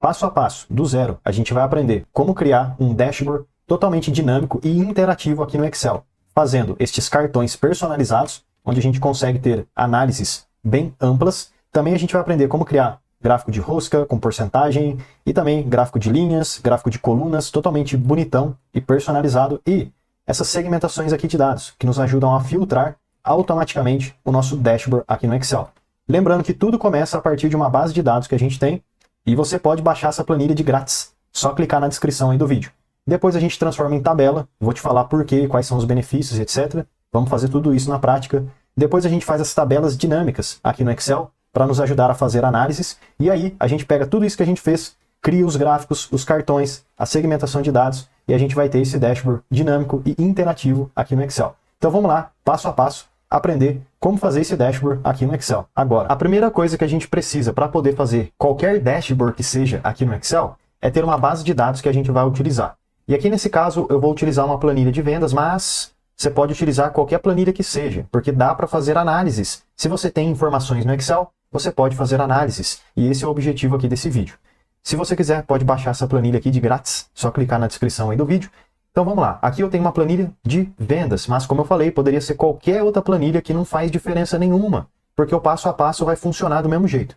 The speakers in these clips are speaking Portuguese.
Passo a passo, do zero, a gente vai aprender como criar um dashboard totalmente dinâmico e interativo aqui no Excel, fazendo estes cartões personalizados, onde a gente consegue ter análises bem amplas. Também a gente vai aprender como criar gráfico de rosca com porcentagem e também gráfico de linhas, gráfico de colunas, totalmente bonitão e personalizado, e essas segmentações aqui de dados, que nos ajudam a filtrar automaticamente o nosso dashboard aqui no Excel. Lembrando que tudo começa a partir de uma base de dados que a gente tem, e você pode baixar essa planilha de grátis, só clicar na descrição aí do vídeo. Depois a gente transforma em tabela, vou te falar por quê, quais são os benefícios, etc. Vamos fazer tudo isso na prática. Depois a gente faz as tabelas dinâmicas aqui no Excel, para nos ajudar a fazer análises, e aí a gente pega tudo isso que a gente fez, cria os gráficos, os cartões, a segmentação de dados, e a gente vai ter esse dashboard dinâmico e interativo aqui no Excel. Então vamos lá, passo a passo, aprender como fazer esse dashboard aqui no Excel. Agora, a primeira coisa que a gente precisa para poder fazer qualquer dashboard que seja aqui no Excel é ter uma base de dados que a gente vai utilizar. E aqui nesse caso eu vou utilizar uma planilha de vendas, mas você pode utilizar qualquer planilha que seja, porque dá para fazer análises. Se você tem informações no Excel, você pode fazer análises, e esse é o objetivo aqui desse vídeo. Se você quiser, pode baixar essa planilha aqui de grátis, só clicar na descrição aí do vídeo. Então vamos lá, aqui eu tenho uma planilha de vendas, mas como eu falei, poderia ser qualquer outra planilha que não faz diferença nenhuma, porque o passo a passo vai funcionar do mesmo jeito.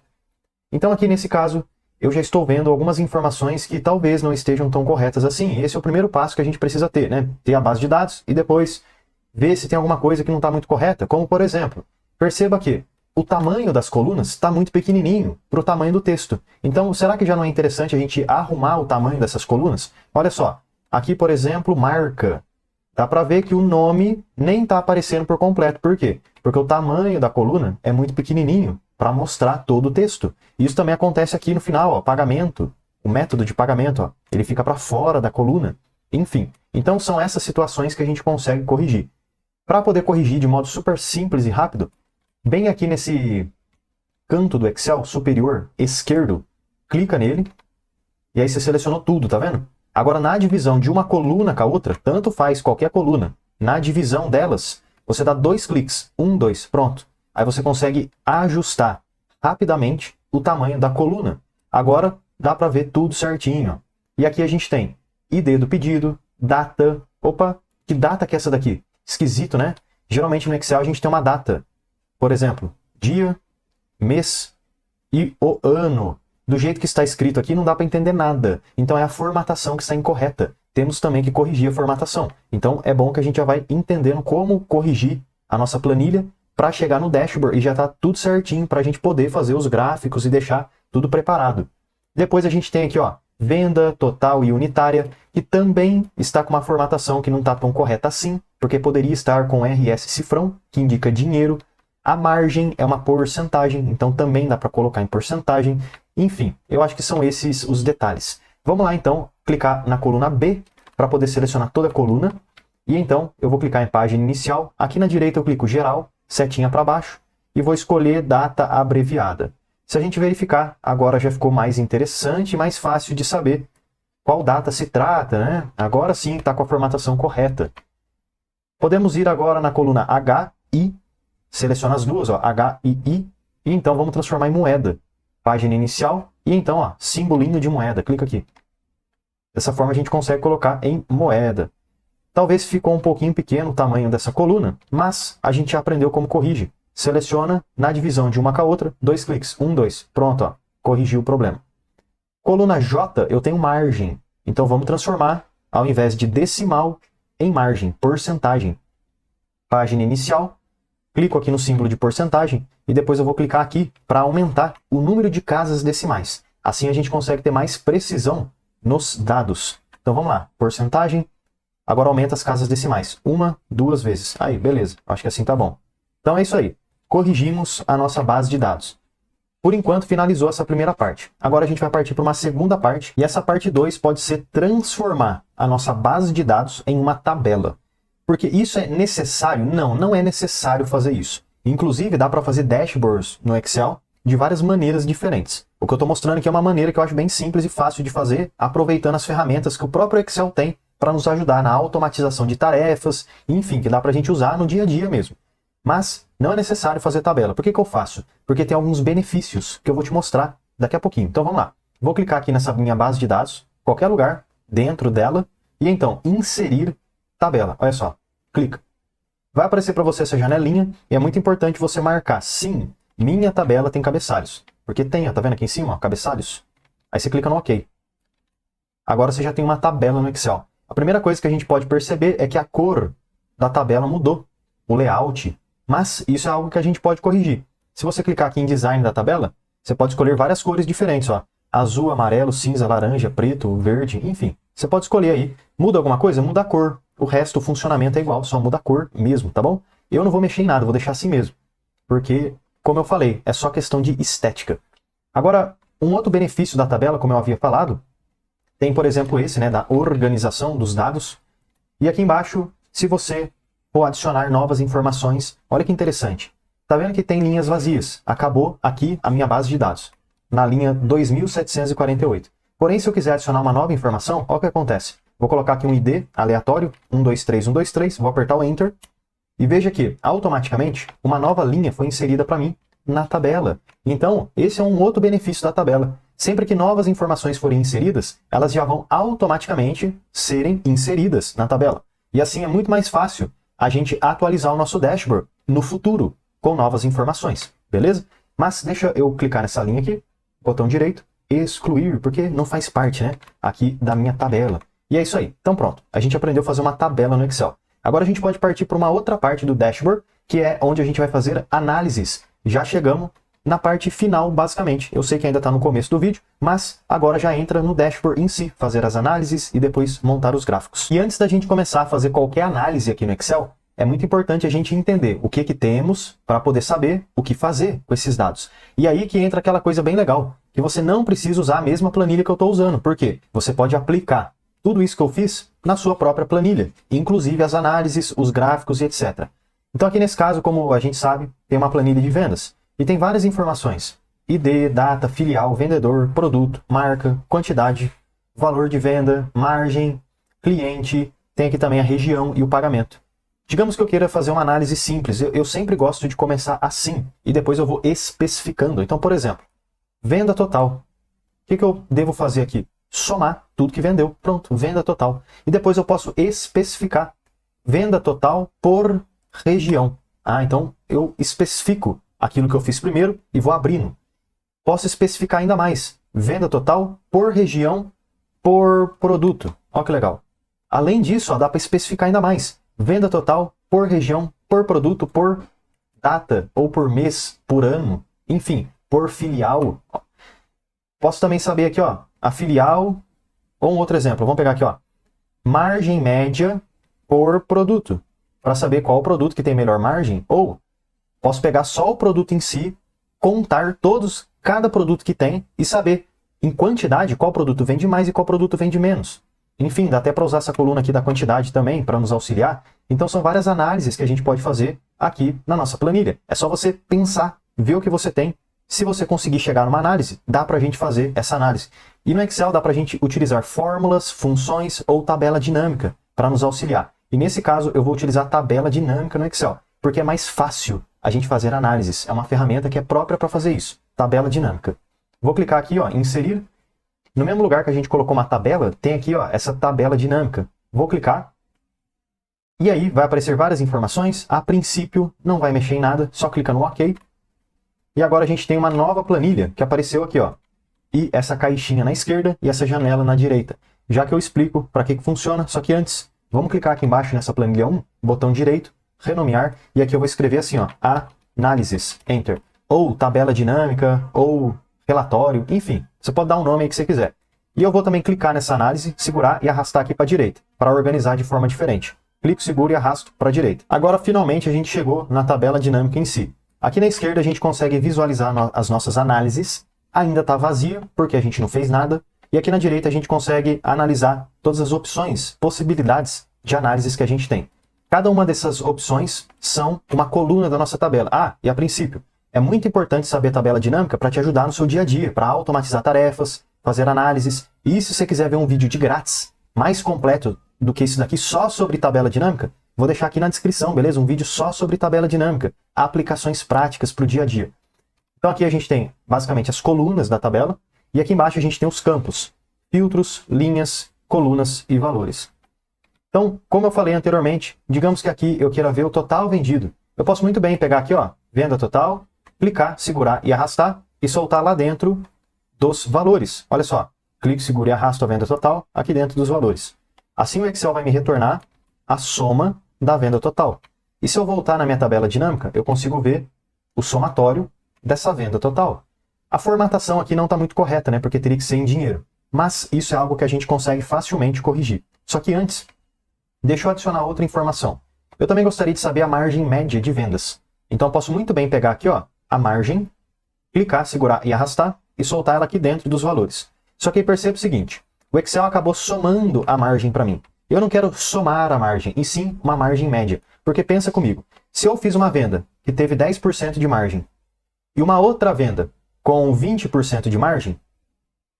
Então aqui nesse caso, eu já estou vendo algumas informações que talvez não estejam tão corretas assim. Esse é o primeiro passo que a gente precisa ter, né? Ter a base de dados e depois ver se tem alguma coisa que não está muito correta, como por exemplo, perceba que o tamanho das colunas está muito pequenininho para o tamanho do texto. Então, será que já não é interessante a gente arrumar o tamanho dessas colunas? Olha só, aqui, por exemplo, marca. Dá para ver que o nome nem está aparecendo por completo. Por quê? Porque o tamanho da coluna é muito pequenininho para mostrar todo o texto. Isso também acontece aqui no final, ó, pagamento. O método de pagamento, ó, ele fica para fora da coluna. Enfim, então são essas situações que a gente consegue corrigir. Para poder corrigir de modo super simples e rápido, bem aqui nesse canto do Excel superior esquerdo, clica nele, e aí você selecionou tudo, tá vendo? Agora na divisão de uma coluna com a outra, tanto faz qualquer coluna, na divisão delas, você dá 2 cliques, 1, 2, pronto. Aí você consegue ajustar rapidamente o tamanho da coluna. Agora dá para ver tudo certinho, ó. E aqui a gente tem ID do pedido, data, opa, que data que é essa daqui? Esquisito, né? Geralmente no Excel a gente tem uma data. Por exemplo, dia, mês e o ano. Do jeito que está escrito aqui não dá para entender nada. Então é a formatação que está incorreta. Temos também que corrigir a formatação. Então é bom que a gente já vai entendendo como corrigir a nossa planilha para chegar no dashboard e já está tudo certinho para a gente poder fazer os gráficos e deixar tudo preparado. Depois a gente tem aqui, ó, venda, total e unitária, que também está com uma formatação que não está tão correta assim, porque poderia estar com RS cifrão, que indica dinheiro. A margem é uma porcentagem, então também dá para colocar em porcentagem. Enfim, eu acho que são esses os detalhes. Vamos lá então, clicar na coluna B para poder selecionar toda a coluna. E então eu vou clicar em página inicial. Aqui na direita eu clico geral, setinha para baixo, e vou escolher data abreviada. Se a gente verificar, agora já ficou mais interessante e mais fácil de saber qual data se trata, né? Agora sim está com a formatação correta. Podemos ir agora na coluna H, I, seleciona as duas, ó, H e I, e então vamos transformar em moeda. Página inicial, e então, ó, simbolinho de moeda, clica aqui. Dessa forma a gente consegue colocar em moeda. Talvez ficou um pouquinho pequeno o tamanho dessa coluna, mas a gente já aprendeu como corrige. Seleciona na divisão de uma com a outra, 2 cliques, 1, 2, pronto, ó, corrigiu o problema. Coluna J, eu tenho margem, então vamos transformar, ao invés de decimal, em margem, porcentagem. Página inicial, clico aqui no símbolo de porcentagem e depois eu vou clicar aqui para aumentar o número de casas decimais. Assim a gente consegue ter mais precisão nos dados. Então vamos lá, porcentagem, agora aumenta as casas decimais, 1, 2 vezes. Aí, beleza, acho que assim tá bom. Então é isso aí, corrigimos a nossa base de dados. Por enquanto finalizou essa primeira parte. Agora a gente vai partir para uma segunda parte, e essa parte 2 pode ser transformar a nossa base de dados em uma tabela. Porque isso é necessário? Não, não é necessário fazer isso. Inclusive dá para fazer dashboards no Excel de várias maneiras diferentes. O que eu estou mostrando aqui é uma maneira que eu acho bem simples e fácil de fazer, aproveitando as ferramentas que o próprio Excel tem para nos ajudar na automatização de tarefas, enfim, que dá para a gente usar no dia a dia mesmo. Mas não é necessário fazer tabela. Por que que eu faço? Porque tem alguns benefícios que eu vou te mostrar daqui a pouquinho. Então vamos lá. Vou clicar aqui nessa minha base de dados, qualquer lugar dentro dela, e então inserir tabela. Olha só, clica. Vai aparecer para você essa janelinha e é muito importante você marcar, sim, minha tabela tem cabeçalhos. Porque tem, tá vendo aqui em cima, ó, cabeçalhos? Aí você clica no OK. Agora você já tem uma tabela no Excel. A primeira coisa que a gente pode perceber é que a cor da tabela mudou, o layout, mas isso é algo que a gente pode corrigir. Se você clicar aqui em Design da tabela, você pode escolher várias cores diferentes, ó. Azul, amarelo, cinza, laranja, preto, verde, enfim. Você pode escolher aí. Muda alguma coisa? Muda a cor. O resto, o funcionamento é igual, só muda a cor mesmo, tá bom? Eu não vou mexer em nada, vou deixar assim mesmo. Porque, como eu falei, é só questão de estética. Agora, um outro benefício da tabela, como eu havia falado, tem, por exemplo, esse, né, da organização dos dados. E aqui embaixo, se você for adicionar novas informações, olha que interessante. Tá vendo que tem linhas vazias? Acabou aqui a minha base de dados, na linha 2748. Porém, se eu quiser adicionar uma nova informação, olha o que acontece. Vou colocar aqui um ID aleatório, 123, 123, vou apertar o Enter, e veja que, automaticamente, uma nova linha foi inserida para mim na tabela. Então, esse é um outro benefício da tabela. Sempre que novas informações forem inseridas, elas já vão automaticamente serem inseridas na tabela. E assim é muito mais fácil a gente atualizar o nosso dashboard no futuro, com novas informações, beleza? Mas deixa eu clicar nessa linha aqui, botão direito, excluir, porque não faz parte, né, aqui da minha tabela. E é isso aí. Então pronto, a gente aprendeu a fazer uma tabela no Excel. Agora a gente pode partir para uma outra parte do dashboard, que é onde a gente vai fazer análises. Já chegamos na parte final, basicamente. Eu sei que ainda está no começo do vídeo, mas agora já entra no dashboard em si, fazer as análises e depois montar os gráficos. E antes da gente começar a fazer qualquer análise aqui no Excel, é muito importante a gente entender o que temos para poder saber o que fazer com esses dados. E aí que entra aquela coisa bem legal, que você não precisa usar a mesma planilha que eu estou usando. Por quê? Você pode aplicar tudo isso que eu fiz na sua própria planilha, inclusive as análises, os gráficos e etc. Então aqui nesse caso, como a gente sabe, tem uma planilha de vendas e tem várias informações. ID, data, filial, vendedor, produto, marca, quantidade, valor de venda, margem, cliente, tem aqui também a região e o pagamento. Digamos que eu queira fazer uma análise simples, eu sempre gosto de começar assim, e depois eu vou especificando. Então, por exemplo, venda total. O que eu devo fazer aqui? Somar tudo que vendeu. Pronto, venda total. E depois eu posso especificar. Venda total por região. Então eu especifico aquilo que eu fiz primeiro e vou abrindo. Posso especificar ainda mais. Venda total por região, por produto. Olha que legal. Além disso, dá para especificar ainda mais. Venda total por região, por produto, por data, ou por mês, por ano, enfim, por filial. Posso também saber aqui, ó, a filial, ou um outro exemplo, vamos pegar aqui, ó, margem média por produto, para saber qual o produto que tem melhor margem, ou posso pegar só o produto em si, contar cada produto que tem e saber em quantidade qual produto vende mais e qual produto vende menos. Enfim, dá até para usar essa coluna aqui da quantidade também, para nos auxiliar. Então são várias análises que a gente pode fazer aqui na nossa planilha. É só você pensar, ver o que você tem. Se você conseguir chegar numa análise, dá para a gente fazer essa análise. E no Excel dá para a gente utilizar fórmulas, funções ou tabela dinâmica para nos auxiliar. E nesse caso eu vou utilizar tabela dinâmica no Excel, porque é mais fácil a gente fazer análises. É uma ferramenta que é própria para fazer isso, tabela dinâmica. Vou clicar aqui, ó, inserir. No mesmo lugar que a gente colocou uma tabela, tem aqui, ó, essa tabela dinâmica. Vou clicar. E aí vai aparecer várias informações. A princípio não vai mexer em nada, só clica no OK. E agora a gente tem uma nova planilha que apareceu aqui, ó. E essa caixinha na esquerda e essa janela na direita. Já que eu explico para que funciona, só que antes, vamos clicar aqui embaixo nessa planilha 1, botão direito, renomear, e aqui eu vou escrever assim, ó, análises, enter. Ou tabela dinâmica, ou relatório, enfim, você pode dar um nome aí que você quiser. E eu vou também clicar nessa análise, segurar e arrastar aqui para a direita, para organizar de forma diferente. Clico, seguro e arrasto para a direita. Agora, finalmente, a gente chegou na tabela dinâmica em si. Aqui na esquerda a gente consegue visualizar as nossas análises, ainda está vazia, porque a gente não fez nada, e aqui na direita a gente consegue analisar todas as opções, possibilidades de análises que a gente tem. Cada uma dessas opções são uma coluna da nossa tabela. E a princípio, é muito importante saber tabela dinâmica para te ajudar no seu dia a dia, para automatizar tarefas, fazer análises. E se você quiser ver um vídeo de grátis, mais completo do que esse daqui, só sobre tabela dinâmica, vou deixar aqui na descrição, beleza? Um vídeo só sobre tabela dinâmica, aplicações práticas para o dia a dia. Então aqui a gente tem basicamente as colunas da tabela, E aqui embaixo a gente tem os campos, filtros, linhas, colunas e valores. Então, como eu falei anteriormente, digamos que aqui eu queira ver o total vendido. Eu posso muito bem pegar aqui, ó, venda total, clicar, segurar e arrastar e soltar lá dentro dos valores. Olha só, clico, seguro e arrasto a venda total aqui dentro dos valores. Assim o Excel vai me retornar a soma da venda total. E se eu voltar na minha tabela dinâmica, eu consigo ver o somatório dessa venda total. A formatação aqui não está muito correta, né? Porque teria que ser em dinheiro. Mas isso é algo que a gente consegue facilmente corrigir. Só que antes, deixa eu adicionar outra informação. Eu também gostaria de saber a margem média de vendas. Então eu posso muito bem pegar aqui, ó, a margem, clicar, segurar e arrastar e soltar ela aqui dentro dos valores. Só que aí perceba o seguinte, o Excel acabou somando a margem para mim. Eu não quero somar a margem, e sim uma margem média. Porque pensa comigo, se eu fiz uma venda que teve 10% de margem e uma outra venda com 20% de margem,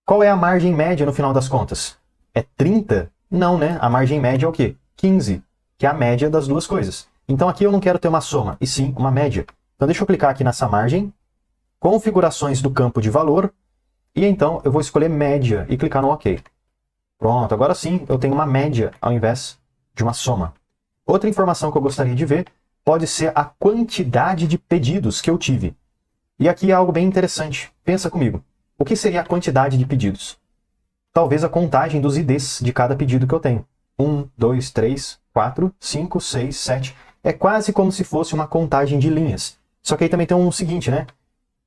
qual é a margem média no final das contas? É 30? Não, né? A margem média é o quê? 15, que é a média das duas coisas. Então aqui eu não quero ter uma soma, e sim uma média. Então deixa eu clicar aqui nessa margem, configurações do campo de valor, e então eu vou escolher média e clicar no OK. Pronto, agora sim eu tenho uma média ao invés de uma soma. Outra informação que eu gostaria de ver pode ser a quantidade de pedidos que eu tive. E aqui é algo bem interessante. Pensa comigo. O que seria a quantidade de pedidos? Talvez a contagem dos IDs de cada pedido que eu tenho. 1, 2, 3, 4, 5, 6, 7. É quase como se fosse uma contagem de linhas. Só que aí também tem um seguinte, né?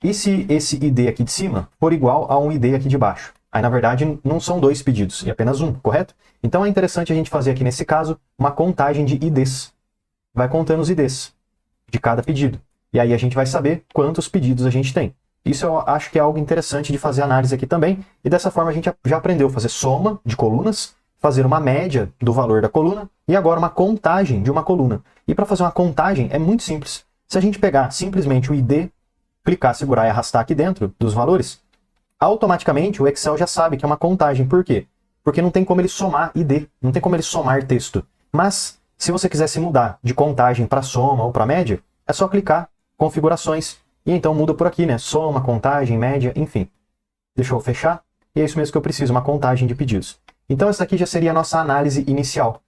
E se esse ID aqui de cima for igual a um ID aqui de baixo? Aí, na verdade, não são dois pedidos, é apenas um, correto? Então é interessante a gente fazer aqui, nesse caso, uma contagem de IDs. Vai contando os IDs de cada pedido. E aí a gente vai saber quantos pedidos a gente tem. Isso eu acho que é algo interessante de fazer análise aqui também. E dessa forma a gente já aprendeu a fazer soma de colunas, fazer uma média do valor da coluna e agora uma contagem de uma coluna. E para fazer uma contagem é muito simples. Se a gente pegar simplesmente o ID, clicar, segurar e arrastar aqui dentro dos valores, automaticamente o Excel já sabe que é uma contagem. Por quê? Porque não tem como ele somar ID, não tem como ele somar texto. Mas, se você quisesse mudar de contagem para soma ou para média, é só clicar, configurações, e então muda por aqui, né? Soma, contagem, média, enfim. Deixa eu fechar, e é isso mesmo que eu preciso, uma contagem de pedidos. Então essa aqui já seria a nossa análise inicial.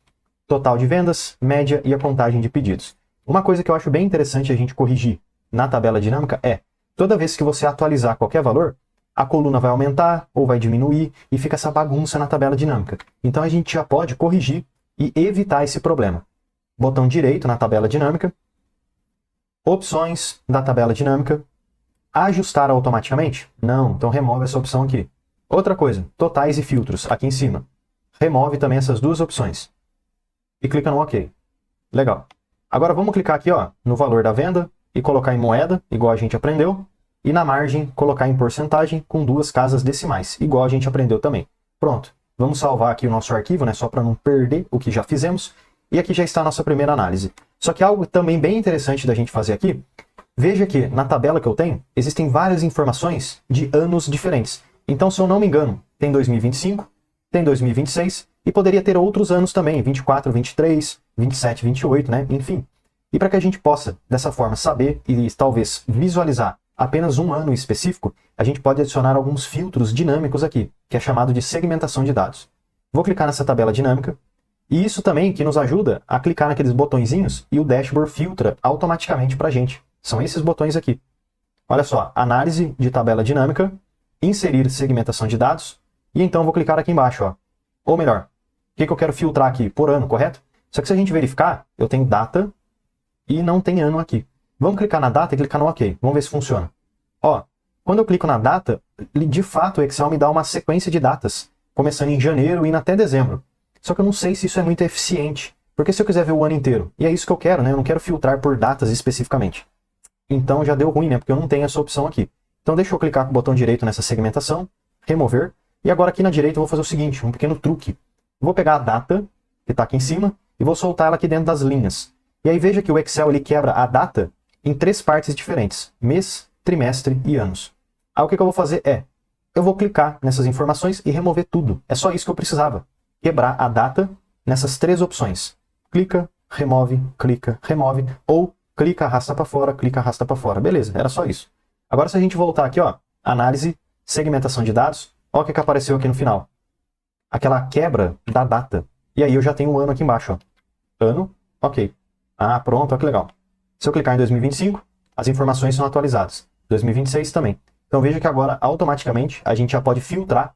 Total de vendas, média e a contagem de pedidos. Uma coisa que eu acho bem interessante a gente corrigir na tabela dinâmica é, toda vez que você atualizar qualquer valor, a coluna vai aumentar ou vai diminuir e fica essa bagunça na tabela dinâmica. Então a gente já pode corrigir e evitar esse problema. Botão direito na tabela dinâmica, opções da tabela dinâmica, ajustar automaticamente? Não, então remove essa opção aqui. Outra coisa, totais e filtros, aqui em cima. Remove também essas duas opções. E clica no OK. Legal. Agora vamos clicar aqui, ó, no valor da venda e colocar em moeda, igual a gente aprendeu. E na margem, colocar em porcentagem com 2 casas decimais, igual a gente aprendeu também. Pronto. Vamos salvar aqui o nosso arquivo, né, só para não perder o que já fizemos. E aqui já está a nossa primeira análise. Só que algo também bem interessante da gente fazer aqui, veja que na tabela que eu tenho, existem várias informações de anos diferentes. Então, se eu não me engano, tem 2025, tem 2026 e poderia ter outros anos também, 24, 23, 27, 28, né? Enfim. E para que a gente possa, dessa forma, saber e talvez visualizar apenas um ano específico, a gente pode adicionar alguns filtros dinâmicos aqui, que é chamado de segmentação de dados. Vou clicar nessa tabela dinâmica, e isso também que nos ajuda a clicar naqueles botõezinhos e o dashboard filtra automaticamente para a gente. São esses botões aqui. Olha só, análise de tabela dinâmica, inserir segmentação de dados, e então vou clicar aqui embaixo, ó. Ou melhor, o que eu quero filtrar aqui? Por ano, correto? Só que se a gente verificar, eu tenho data e não tem ano aqui. Vamos clicar na data e clicar no OK. Vamos ver se funciona. Ó, quando eu clico na data, de fato o Excel me dá uma sequência de datas, começando em janeiro e indo até dezembro. Só que eu não sei se isso é muito eficiente, porque se eu quiser ver o ano inteiro, e é isso que eu quero, né? Eu não quero filtrar por datas especificamente. Então já deu ruim, né? Porque eu não tenho essa opção aqui. Então deixa eu clicar com o botão direito nessa segmentação, remover, e agora aqui na direita eu vou fazer o seguinte, um pequeno truque. Vou pegar a data, que está aqui em cima, e vou soltar ela aqui dentro das linhas. E aí veja que o Excel ele quebra a data em 3 partes diferentes, mês, trimestre e anos. Aí o que eu vou fazer é, eu vou clicar nessas informações e remover tudo. É só isso que eu precisava. Quebrar a data nessas 3 opções. Clica, remove, ou clica, arrasta para fora, clica, arrasta para fora. Beleza, era só isso. Agora se a gente voltar aqui, ó, análise, segmentação de dados, olha o que apareceu aqui no final. Aquela quebra da data. E aí eu já tenho um ano aqui embaixo, ó. Ano, ok. Ah, pronto, olha que legal. Se eu clicar em 2025, as informações são atualizadas. 2026 também. Então veja que agora, automaticamente, a gente já pode filtrar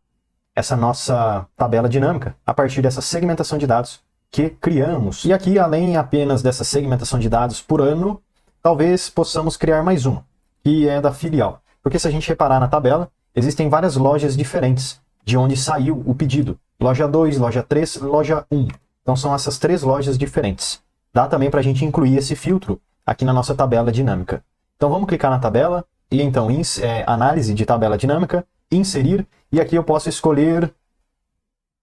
essa nossa tabela dinâmica a partir dessa segmentação de dados que criamos. E aqui, além apenas dessa segmentação de dados por ano, talvez possamos criar mais uma, que é da filial. Porque se a gente reparar na tabela, existem várias lojas diferentes de onde saiu o pedido. Loja 2, loja 3, loja 1. Então são essas 3 lojas diferentes. Dá também para a gente incluir esse filtro aqui na nossa tabela dinâmica. Então vamos clicar na tabela e então análise de tabela dinâmica, inserir, e aqui eu posso escolher,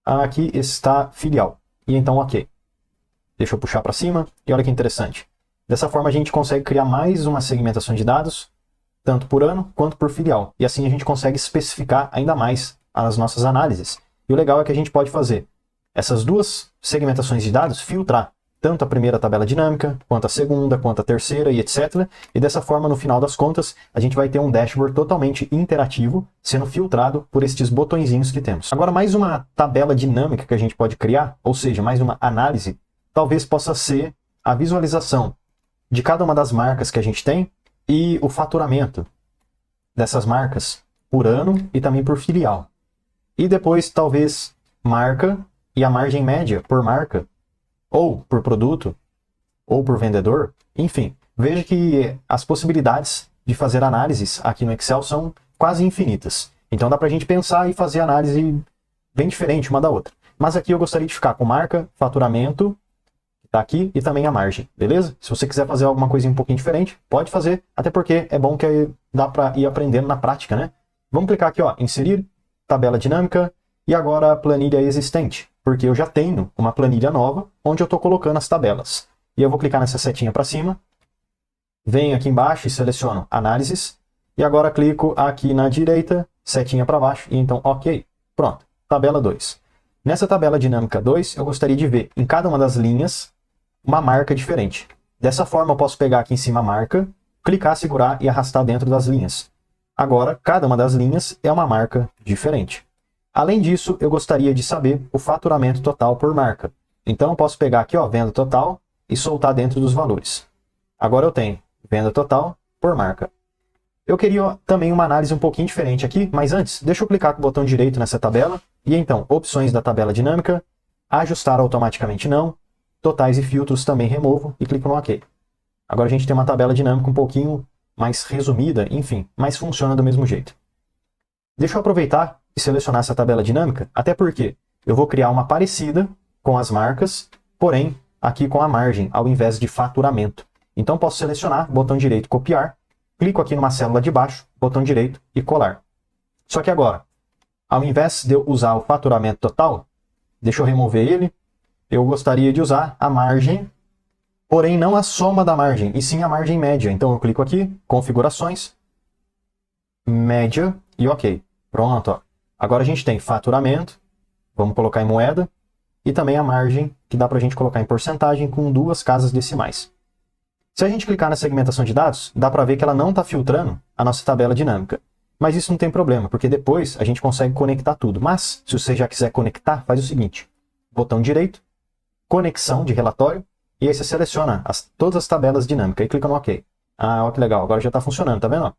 aqui está filial. E então ok. Deixa eu puxar para cima e olha que interessante. Dessa forma a gente consegue criar mais uma segmentação de dados, tanto por ano quanto por filial. E assim a gente consegue especificar ainda mais as nossas análises. E o legal é que a gente pode fazer essas 2 segmentações de dados, filtrar tanto a primeira tabela dinâmica, quanto a segunda, quanto a terceira e etc. E dessa forma, no final das contas, a gente vai ter um dashboard totalmente interativo, sendo filtrado por estes botõezinhos que temos. Agora, mais uma tabela dinâmica que a gente pode criar, ou seja, mais uma análise, talvez possa ser a visualização de cada uma das marcas que a gente tem e o faturamento dessas marcas por ano e também por filial. E depois, talvez, marca e a margem média por marca, ou por produto, ou por vendedor, enfim. Veja que as possibilidades de fazer análises aqui no Excel são quase infinitas. Então dá para a gente pensar e fazer análise bem diferente uma da outra. Mas aqui eu gostaria de ficar com marca, faturamento, que está aqui, e também a margem, beleza? Se você quiser fazer alguma coisa um pouquinho diferente, pode fazer, até porque é bom que dá para ir aprendendo na prática, né? Vamos clicar aqui, ó, inserir, tabela dinâmica, e agora a planilha existente, porque eu já tenho uma planilha nova, onde eu estou colocando as tabelas. E eu vou clicar nessa setinha para cima, venho aqui embaixo e seleciono análises, e agora clico aqui na direita, setinha para baixo, e então ok, pronto, tabela 2. Nessa tabela dinâmica 2, eu gostaria de ver em cada uma das linhas uma marca diferente. Dessa forma eu posso pegar aqui em cima a marca, clicar, segurar e arrastar dentro das linhas. Agora, cada uma das linhas é uma marca diferente. Além disso, eu gostaria de saber o faturamento total por marca. Então, eu posso pegar aqui, ó, venda total e soltar dentro dos valores. Agora eu tenho venda total por marca. Eu queria também uma análise um pouquinho diferente aqui, mas antes, deixa eu clicar com o botão direito nessa tabela, e então, opções da tabela dinâmica, ajustar automaticamente não, totais e filtros também removo, e clico no OK. Agora a gente tem uma tabela dinâmica um pouquinho mais resumida, enfim, mas funciona do mesmo jeito. Deixa eu aproveitar e selecionar essa tabela dinâmica, até porque eu vou criar uma parecida com as marcas, porém aqui com a margem, ao invés de faturamento. Então posso selecionar, botão direito, copiar, clico aqui numa célula de baixo, botão direito e colar. Só que agora, ao invés de eu usar o faturamento total, deixa eu remover ele, eu gostaria de usar a margem, porém não a soma da margem, e sim a margem média. Então eu clico aqui, configurações, média e OK. Pronto, ó. Agora a gente tem faturamento, vamos colocar em moeda, e também a margem, que dá para a gente colocar em porcentagem com 2 casas decimais. Se a gente clicar na segmentação de dados, dá para ver que ela não está filtrando a nossa tabela dinâmica. Mas isso não tem problema, porque depois a gente consegue conectar tudo. Mas, se você já quiser conectar, faz o seguinte. Botão direito, conexão de relatório, e aí você seleciona todas as tabelas dinâmicas e clica no OK. Ah, ó que legal, agora já está funcionando, tá vendo?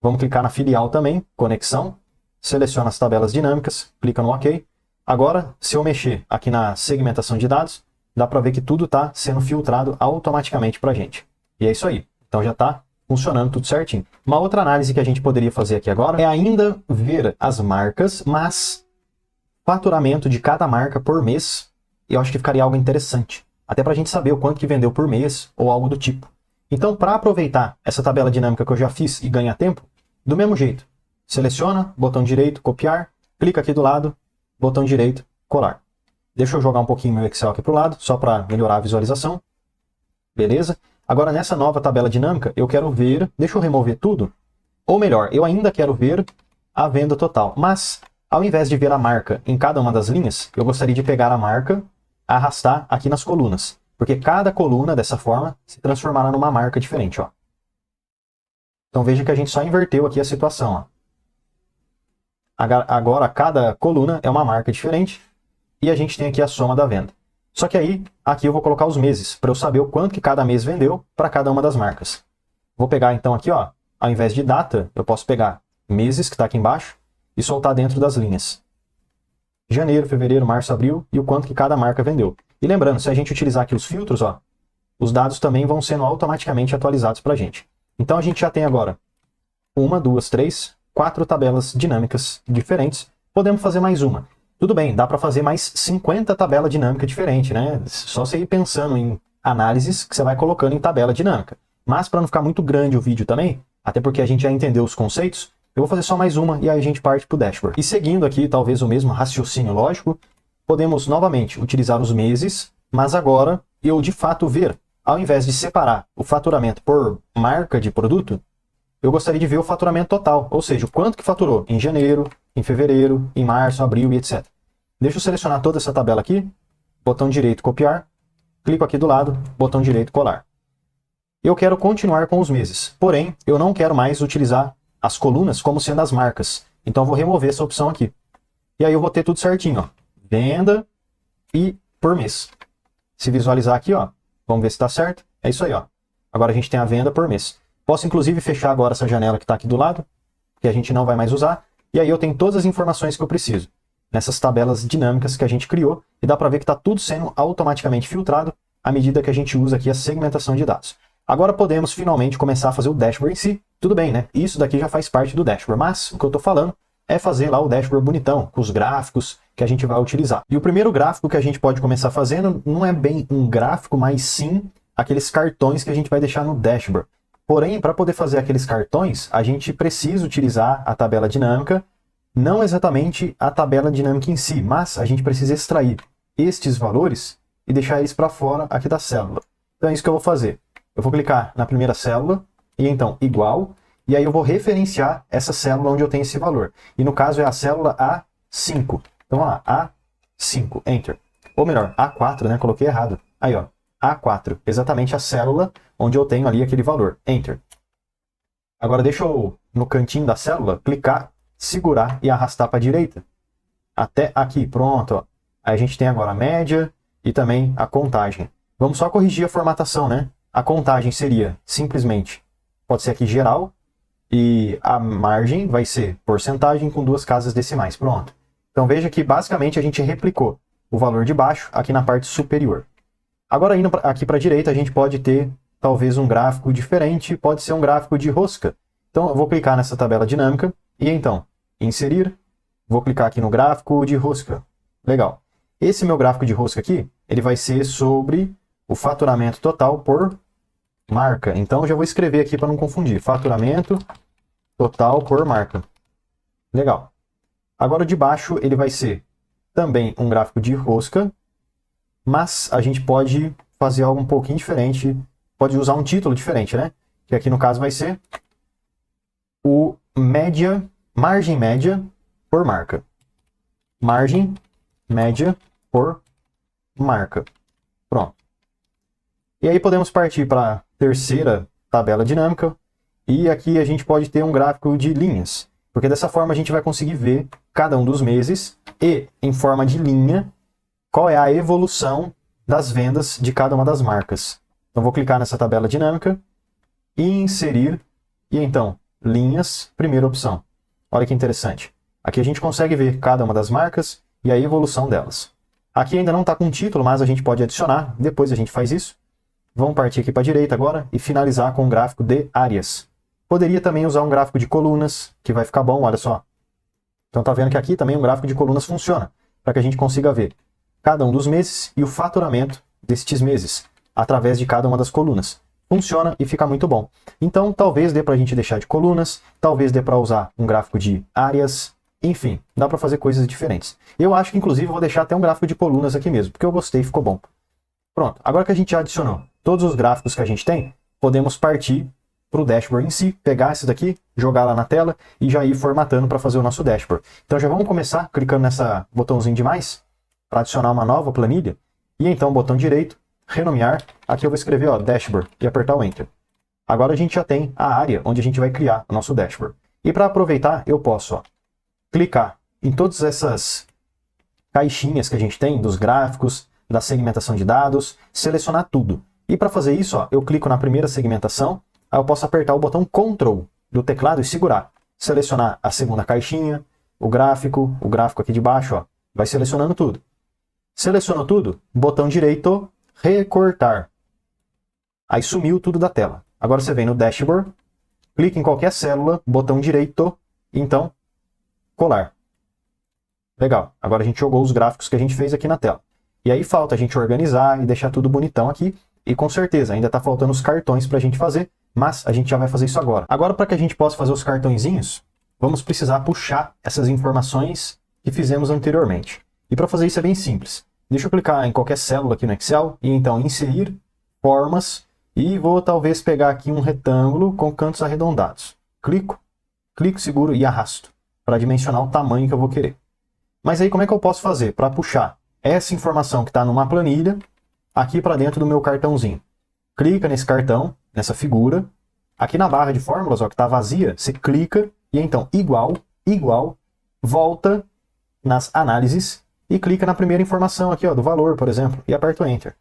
Vamos clicar na filial também, conexão, seleciona as tabelas dinâmicas, clica no OK. Agora, se eu mexer aqui na segmentação de dados, dá para ver que tudo está sendo filtrado automaticamente para a gente. E é isso aí. Então já está funcionando tudo certinho. Uma outra análise que a gente poderia fazer aqui agora é ainda ver as marcas, mas faturamento de cada marca por mês, eu acho que ficaria algo interessante. Até para a gente saber o quanto que vendeu por mês ou algo do tipo. Então, para aproveitar essa tabela dinâmica que eu já fiz e ganhar tempo, do mesmo jeito, seleciona, botão direito, copiar, clica aqui do lado, botão direito, colar. Deixa eu jogar um pouquinho meu Excel aqui para o lado, só para melhorar a visualização. Beleza? Agora, nessa nova tabela dinâmica, eu quero ver, deixa eu remover tudo, ou melhor, eu ainda quero ver a venda total. Mas, ao invés de ver a marca em cada uma das linhas, eu gostaria de pegar a marca, arrastar aqui nas colunas. Porque cada coluna, dessa forma, se transformará numa marca diferente, ó. Então veja que a gente só inverteu aqui a situação, ó. Agora, cada coluna é uma marca diferente e a gente tem aqui a soma da venda. Só que aí, aqui eu vou colocar os meses, para eu saber o quanto que cada mês vendeu para cada uma das marcas. Vou pegar então aqui, ó, ao invés de data, eu posso pegar meses, que está aqui embaixo, e soltar dentro das linhas. Janeiro, fevereiro, março, abril, e o quanto que cada marca vendeu. E lembrando, se a gente utilizar aqui os filtros, ó, os dados também vão sendo automaticamente atualizados para a gente. Então a gente já tem agora 1, 2, 3, 4 tabelas dinâmicas diferentes. Podemos fazer mais uma. Tudo bem, dá para fazer mais 50 tabelas dinâmicas diferentes, né? Só você ir pensando em análises que você vai colocando em tabela dinâmica. Mas para não ficar muito grande o vídeo também, até porque a gente já entendeu os conceitos, eu vou fazer só mais uma e aí a gente parte para o dashboard. E seguindo aqui talvez o mesmo raciocínio lógico, podemos novamente utilizar os meses, mas agora eu de fato ver, ao invés de separar o faturamento por marca de produto, eu gostaria de ver o faturamento total, ou seja, o quanto que faturou em janeiro, em fevereiro, em março, abril e etc. Deixa eu selecionar toda essa tabela aqui, botão direito copiar, clico aqui do lado, botão direito colar. Eu quero continuar com os meses, porém eu não quero mais utilizar as colunas como sendo as marcas, então eu vou remover essa opção aqui. E aí eu vou ter tudo certinho, ó, venda e por mês. Se visualizar aqui, ó, vamos ver se está certo, é isso aí, ó. Agora a gente tem a venda por mês. Posso inclusive fechar agora essa janela que está aqui do lado, que a gente não vai mais usar, e aí eu tenho todas as informações que eu preciso, nessas tabelas dinâmicas que a gente criou, e dá para ver que está tudo sendo automaticamente filtrado à medida que a gente usa aqui a segmentação de dados. Agora podemos finalmente começar a fazer o dashboard em si. Tudo bem, né? Isso daqui já faz parte do dashboard, mas o que eu estou falando é fazer lá o dashboard bonitão, com os gráficos que a gente vai utilizar. E o primeiro gráfico que a gente pode começar fazendo não é bem um gráfico, mas sim aqueles cartões que a gente vai deixar no dashboard. Porém, para poder fazer aqueles cartões, a gente precisa utilizar a tabela dinâmica, não exatamente a tabela dinâmica em si, mas a gente precisa extrair estes valores e deixar eles para fora aqui da célula. Então é isso que eu vou fazer. Eu vou clicar na primeira célula, e então igual, e aí eu vou referenciar essa célula onde eu tenho esse valor. E no caso é a célula A5. Então vamos lá, A5, Enter. Ou melhor, A4, né? Coloquei errado. Aí, ó, A4, exatamente a célula onde eu tenho ali aquele valor. Enter. Agora deixa eu, no cantinho da célula, clicar, segurar e arrastar para a direita. Até aqui, pronto. Ó. Aí a gente tem agora a média e também a contagem. Vamos só corrigir a formatação, né? A contagem seria simplesmente, pode ser aqui geral, e a margem vai ser porcentagem com 2 casas decimais. Pronto. Então veja que basicamente a gente replicou o valor de baixo aqui na parte superior. Agora indo aqui para a direita a gente pode ter talvez um gráfico diferente, pode ser um gráfico de rosca. Então eu vou clicar nessa tabela dinâmica e então inserir, vou clicar aqui no gráfico de rosca. Legal. Esse meu gráfico de rosca aqui, ele vai ser sobre o faturamento total por marca. Então eu já vou escrever aqui para não confundir. Faturamento total por marca. Legal. Agora de baixo ele vai ser também um gráfico de rosca, mas a gente pode fazer algo um pouquinho diferente, pode usar um título diferente, né? Que aqui no caso vai ser o margem média por marca. Margem média por marca. Pronto. E aí podemos partir para a terceira tabela dinâmica, e aqui a gente pode ter um gráfico de linhas, porque dessa forma a gente vai conseguir ver cada um dos meses e, em forma de linha, qual é a evolução das vendas de cada uma das marcas. Então vou clicar nessa tabela dinâmica e inserir, e então, linhas, primeira opção. Olha que interessante. Aqui a gente consegue ver cada uma das marcas e a evolução delas. Aqui ainda não está com título, mas a gente pode adicionar, depois a gente faz isso. Vamos partir aqui para a direita agora e finalizar com um gráfico de áreas. Poderia também usar um gráfico de colunas, que vai ficar bom, olha só. Então tá vendo que aqui também um gráfico de colunas funciona, para que a gente consiga ver cada um dos meses e o faturamento destes meses, através de cada uma das colunas. Funciona e fica muito bom. Então talvez dê para a gente deixar de colunas, talvez dê para usar um gráfico de áreas, enfim, dá para fazer coisas diferentes. Eu acho que inclusive vou deixar até um gráfico de colunas aqui mesmo, porque eu gostei e ficou bom. Pronto, agora que a gente já adicionou todos os gráficos que a gente tem, podemos partir para o dashboard em si, pegar esse daqui, jogar lá na tela e já ir formatando para fazer o nosso dashboard. Então já vamos começar clicando nessa botãozinho de mais, para adicionar uma nova planilha, e então botão direito, renomear, aqui eu vou escrever ó, dashboard e apertar o Enter. Agora a gente já tem a área onde a gente vai criar o nosso dashboard. E para aproveitar, eu posso ó, clicar em todas essas caixinhas que a gente tem, dos gráficos, da segmentação de dados, selecionar tudo. E para fazer isso, ó, eu clico na primeira segmentação, aí eu posso apertar o botão Ctrl do teclado e segurar. Selecionar a segunda caixinha, o gráfico aqui de baixo, ó, vai selecionando tudo. Selecionou tudo, botão direito, recortar. Aí sumiu tudo da tela. Agora você vem no Dashboard, clica em qualquer célula, botão direito, e então colar. Legal, agora a gente jogou os gráficos que a gente fez aqui na tela. E aí falta a gente organizar e deixar tudo bonitão aqui. E com certeza ainda está faltando os cartões para a gente fazer, mas a gente já vai fazer isso agora. Agora, para que a gente possa fazer os cartõezinhos, vamos precisar puxar essas informações que fizemos anteriormente. E para fazer isso é bem simples. Deixa eu clicar em qualquer célula aqui no Excel e então inserir formas e vou talvez pegar aqui um retângulo com cantos arredondados. Clico, seguro e arrasto para dimensionar o tamanho que eu vou querer. Mas aí como é que eu posso fazer para puxar essa informação que está numa planilha aqui para dentro do meu cartãozinho? Clica nesse cartão, nessa figura. Aqui na barra de fórmulas, ó, que está vazia, você clica e então igual, volta nas análises e clica na primeira informação aqui, ó, do valor, por exemplo, e aperta o Enter.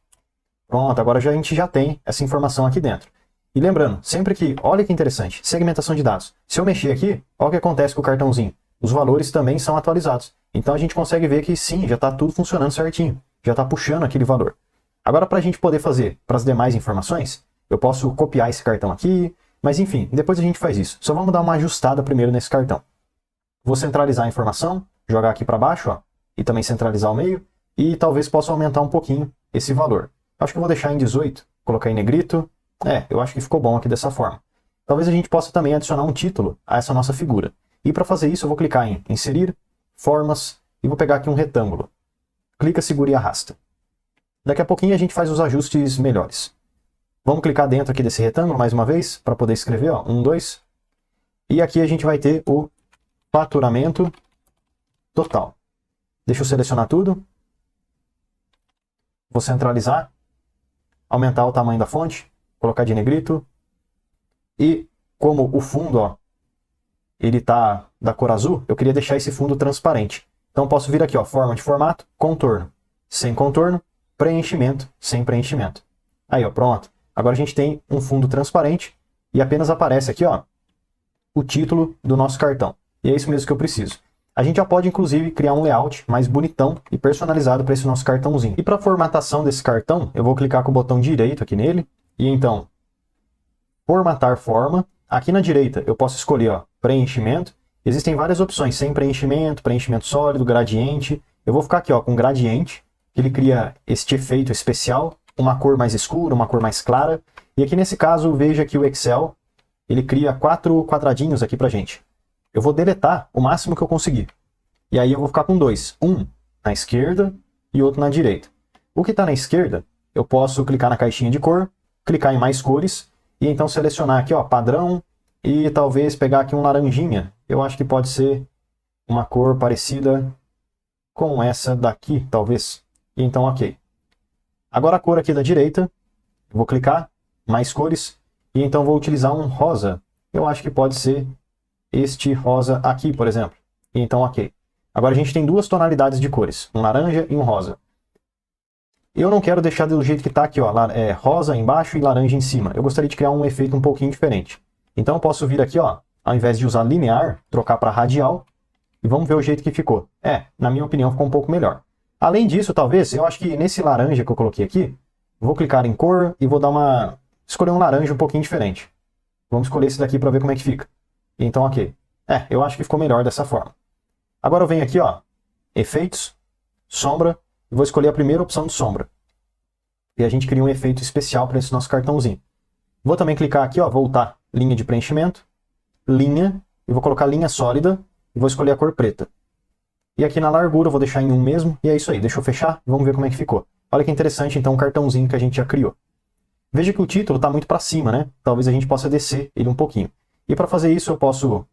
Pronto, agora a gente já tem essa informação aqui dentro. E lembrando, sempre que, olha que interessante, segmentação de dados. Se eu mexer aqui, olha o que acontece com o cartãozinho. Os valores também são atualizados. Então a gente consegue ver que sim, já está tudo funcionando certinho. Já está puxando aquele valor. Agora, para a gente poder fazer para as demais informações, eu posso copiar esse cartão aqui, mas enfim, depois a gente faz isso. Só vamos dar uma ajustada primeiro nesse cartão. Vou centralizar a informação, jogar aqui para baixo, ó, e também centralizar o meio, e talvez possa aumentar um pouquinho esse valor. Acho que eu vou deixar em 18, colocar em negrito. Eu acho que ficou bom aqui dessa forma. Talvez a gente possa também adicionar um título a essa nossa figura. E para fazer isso eu vou clicar em inserir, formas, e vou pegar aqui um retângulo. Clica, segura e arrasta. Daqui a pouquinho a gente faz os ajustes melhores. Vamos clicar dentro aqui desse retângulo mais uma vez, para poder escrever, ó, 1, 2. E aqui a gente vai ter o faturamento total. Deixa eu selecionar tudo. Vou centralizar, aumentar o tamanho da fonte, colocar de negrito. E como o fundo, ó, ele tá da cor azul, eu queria deixar esse fundo transparente. Então posso vir aqui, ó, forma de formato, contorno, sem contorno, preenchimento, sem preenchimento. Aí, ó, pronto. Agora a gente tem um fundo transparente e apenas aparece aqui, ó, o título do nosso cartão. E é isso mesmo que eu preciso. A gente já pode, inclusive, criar um layout mais bonitão e personalizado para esse nosso cartãozinho. E para a formatação desse cartão, eu vou clicar com o botão direito aqui nele. E então, formatar forma. Aqui na direita, eu posso escolher, ó, preenchimento. Existem várias opções, sem preenchimento, preenchimento sólido, gradiente. Eu vou ficar aqui, ó, com gradiente, que ele cria este efeito especial, uma cor mais escura, uma cor mais clara. E aqui nesse caso, veja que o Excel, ele cria 4 quadradinhos aqui pra gente. Eu vou deletar o máximo que eu conseguir. E aí eu vou ficar com 2. Um na esquerda e outro na direita. O que está na esquerda, eu posso clicar na caixinha de cor, clicar em mais cores, e então selecionar aqui, ó, padrão, e talvez pegar aqui um laranjinha. Eu acho que pode ser uma cor parecida com essa daqui, talvez. E então, ok. Agora a cor aqui da direita, eu vou clicar, mais cores, e então vou utilizar um rosa. Eu acho que pode ser este rosa aqui, por exemplo. E então, ok. Agora a gente tem 2 tonalidades de cores, um laranja e um rosa. Eu não quero deixar do jeito que está aqui, ó, rosa embaixo e laranja em cima. Eu gostaria de criar um efeito um pouquinho diferente. Então eu posso vir aqui, ó, ao invés de usar linear, trocar para radial, e vamos ver o jeito que ficou. Na minha opinião, ficou um pouco melhor. Além disso, talvez, eu acho que nesse laranja que eu coloquei aqui, vou clicar em cor e vou dar escolher um laranja um pouquinho diferente. Vamos escolher esse daqui para ver como é que fica. Então, ok. Eu acho que ficou melhor dessa forma. Agora eu venho aqui, ó, efeitos, sombra, e vou escolher a primeira opção de sombra. E a gente cria um efeito especial para esse nosso cartãozinho. Vou também clicar aqui, ó, voltar, linha de preenchimento, linha, e vou colocar linha sólida, e vou escolher a cor preta. E aqui na largura eu vou deixar em 1 mesmo, e é isso aí. Deixa eu fechar, vamos ver como é que ficou. Olha que interessante, então, o cartãozinho que a gente já criou. Veja que o título está muito para cima, né? Talvez a gente possa descer ele um pouquinho. E para fazer isso eu posso...